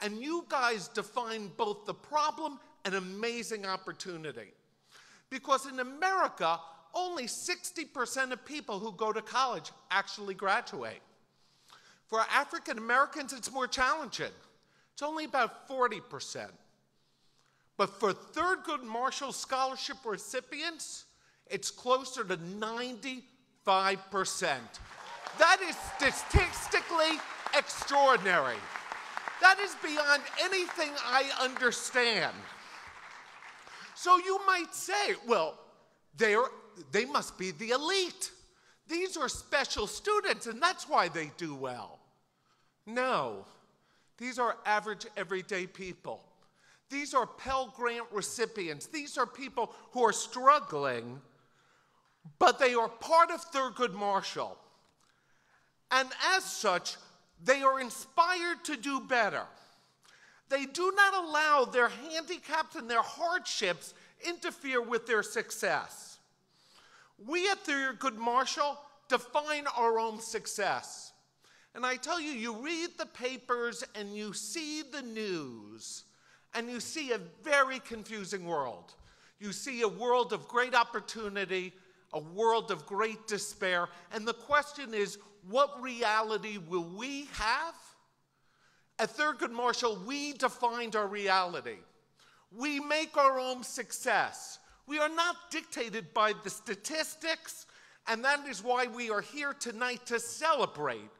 And you guys define both the problem and amazing opportunity. Because in America, only 60% of people who go to college actually graduate. For African Americans, it's more challenging. It's only about 40%. But for Thurgood Marshall Scholarship recipients, it's closer to 95%. That is statistically extraordinary. That is beyond anything I understand. So you might say, well, they must be the elite. These are special students, and that's why they do well. No, these are average, everyday people. These are Pell Grant recipients. These are people who are struggling, but they are part of Thurgood Marshall. And as such, they are inspired to do better. They do not allow their handicaps and their hardships interfere with their success. We at Thurgood Marshall define our own success. And I tell you, you read the papers and you see the news, and you see a very confusing world. You see a world of great opportunity, a world of great despair, and the question is, what reality will we have? At Thurgood Marshall, we defined our reality. We make our own success. We are not dictated by the statistics, and that is why we are here tonight to celebrate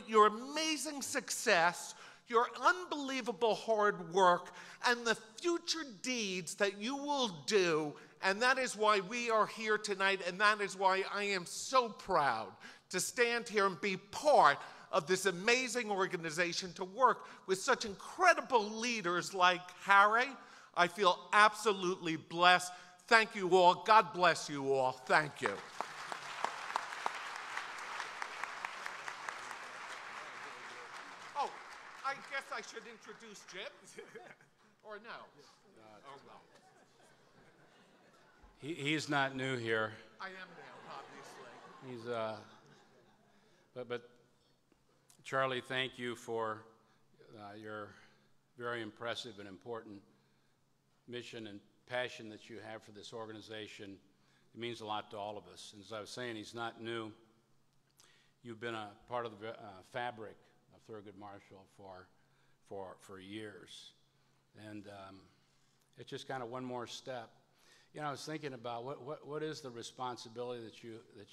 your amazing success, your unbelievable hard work, and the future deeds that you will do. And that is why we are here tonight, and that is why I am so proud to stand here and be part of this amazing organization, to work with such incredible leaders like Harry. I feel absolutely blessed. Thank you all. God bless you all. Thank you. I guess I should introduce Jim. Or no? Oh, well. He's not new here. I am now, obviously. But Charlie, thank you for your very impressive and important mission and passion that you have for this organization. It means a lot to all of us. And as I was saying, he's not new. You've been a part of the fabric of Thurgood Marshall for years. And it's just kind of one more step. You know, I was thinking about what is the responsibility that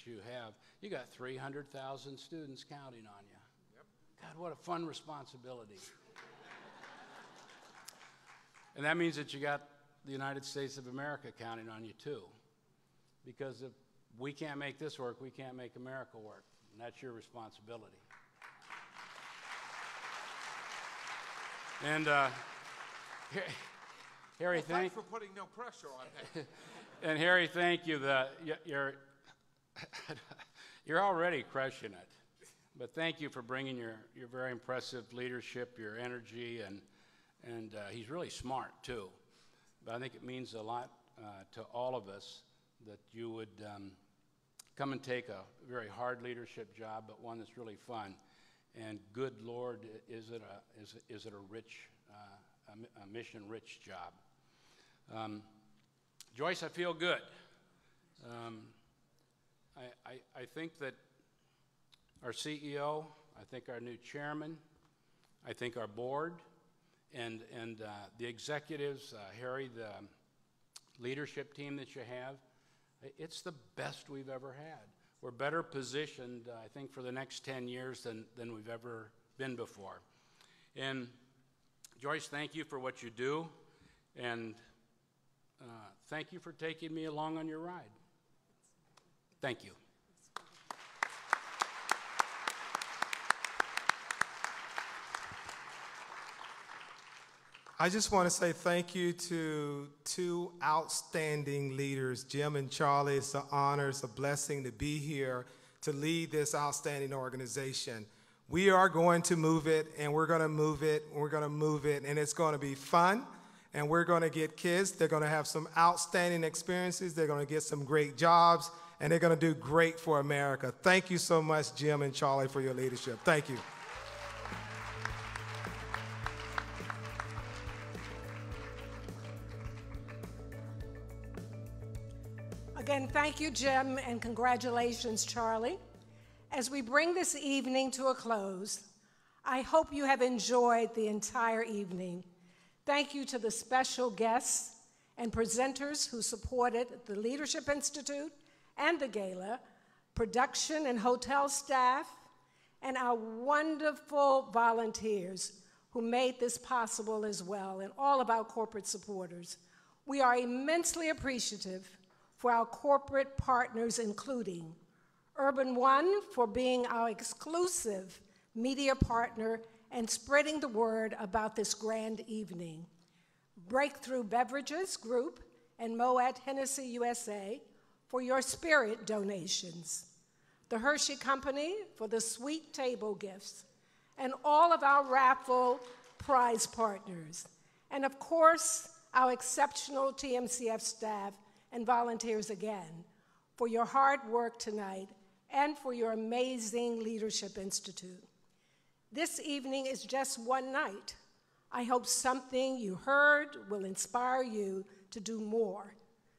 you have. You got 300,000 students counting on you. Yep. God, what a fun responsibility. And that means that you got the United States of America counting on you too. Because if we can't make this work, we can't make America work. And that's your responsibility. And Harry, thanks for putting no pressure on me. And Harry, thank you. You're already crushing it. But thank you for bringing your very impressive leadership, your energy, and he's really smart too. But I think it means a lot to all of us that you would come and take a very hard leadership job, but one that's really fun. And good Lord, is it a rich, a mission-rich job. Joyce, I feel good. I think that our CEO, I think our new chairman, I think our board, and the executives, Harry, the leadership team that you have, it's the best we've ever had. We're better positioned, I think, for the next 10 years than we've ever been before. And Joyce, thank you for what you do, and thank you for taking me along on your ride. Thank you. I just want to say thank you to two outstanding leaders, Jim and Charlie. It's an honor, it's a blessing to be here to lead this outstanding organization. We are going to move it, and we're going to move it, and we're going to move it, and it's going to be fun, and we're going to get kids. They're going to have some outstanding experiences. They're going to get some great jobs, and they're going to do great for America. Thank you so much, Jim and Charlie, for your leadership. Thank you. Again, thank you, Jim, and congratulations, Charlie. As we bring this evening to a close, I hope you have enjoyed the entire evening. Thank you to the special guests and presenters who supported the Leadership Institute and the Gala, production and hotel staff, and our wonderful volunteers who made this possible as well, and all of our corporate supporters. We are immensely appreciative for our corporate partners, including Urban One for being our exclusive media partner and spreading the word about this grand evening, Breakthrough Beverages Group and Moet Hennessy USA for your spirit donations, the Hershey Company for the sweet table gifts, and all of our Raffle prize partners, and of course, our exceptional TMCF staff and volunteers again for your hard work tonight and for your amazing Leadership Institute. This evening is just one night. I hope something you heard will inspire you to do more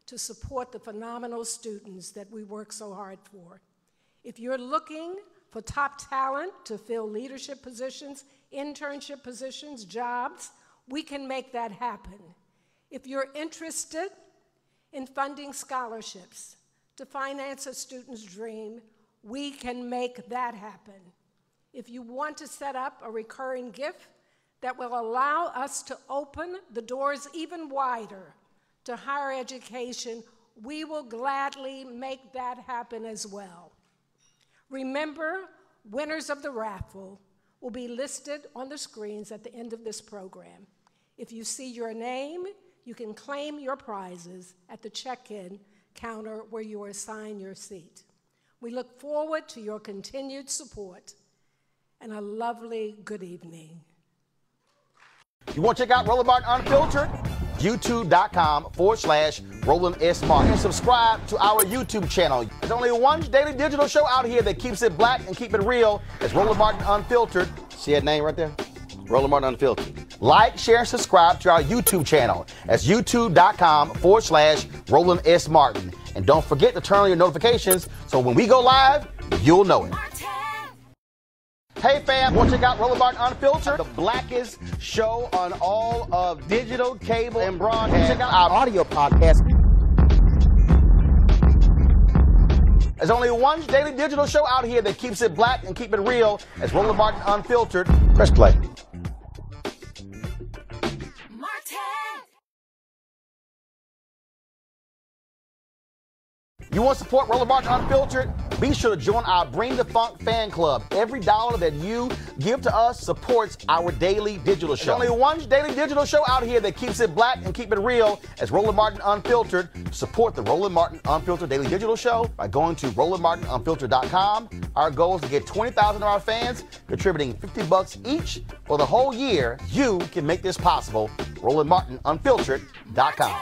to support the phenomenal students that we work so hard for. If you're looking for top talent to fill leadership positions, internship positions, jobs, we can make that happen. If you're interested in funding scholarships to finance a student's dream, we can make that happen. If you want to set up a recurring gift that will allow us to open the doors even wider to higher education, we will gladly make that happen as well. Remember, winners of the raffle will be listed on the screens at the end of this program. If you see your name, you can claim your prizes at the check-in counter where you are assigned your seat. We look forward to your continued support and a lovely good evening. You want to check out Roland Martin Unfiltered? YouTube.com/Roland S. Martin. And subscribe to our YouTube channel. There's only one daily digital show out here that keeps it black and keep it real. It's Roland Martin Unfiltered. See that name right there? Roland Martin Unfiltered. Like, share, and subscribe to our YouTube channel. That's YouTube.com/Roland S. Martin. And don't forget to turn on your notifications so when we go live, you'll know it. Hey fam, want to check out Roland Martin Unfiltered? The blackest show on all of digital, cable, and broadcast. Check out our audio podcast. There's only one daily digital show out here that keeps it black and keep it real. It's Roland Martin Unfiltered. Press play. You want to support Roland Martin Unfiltered? Be sure to join our Bring the Funk fan club. Every dollar that you give to us supports our daily digital show. There's only one daily digital show out here that keeps it black and keep it real. It's Roland Martin Unfiltered. Support the Roland Martin Unfiltered daily digital show by going to RolandMartinUnfiltered.com. Our goal is to get 20,000 of our fans contributing $50 each for the whole year. You can make this possible. RolandMartinUnfiltered.com.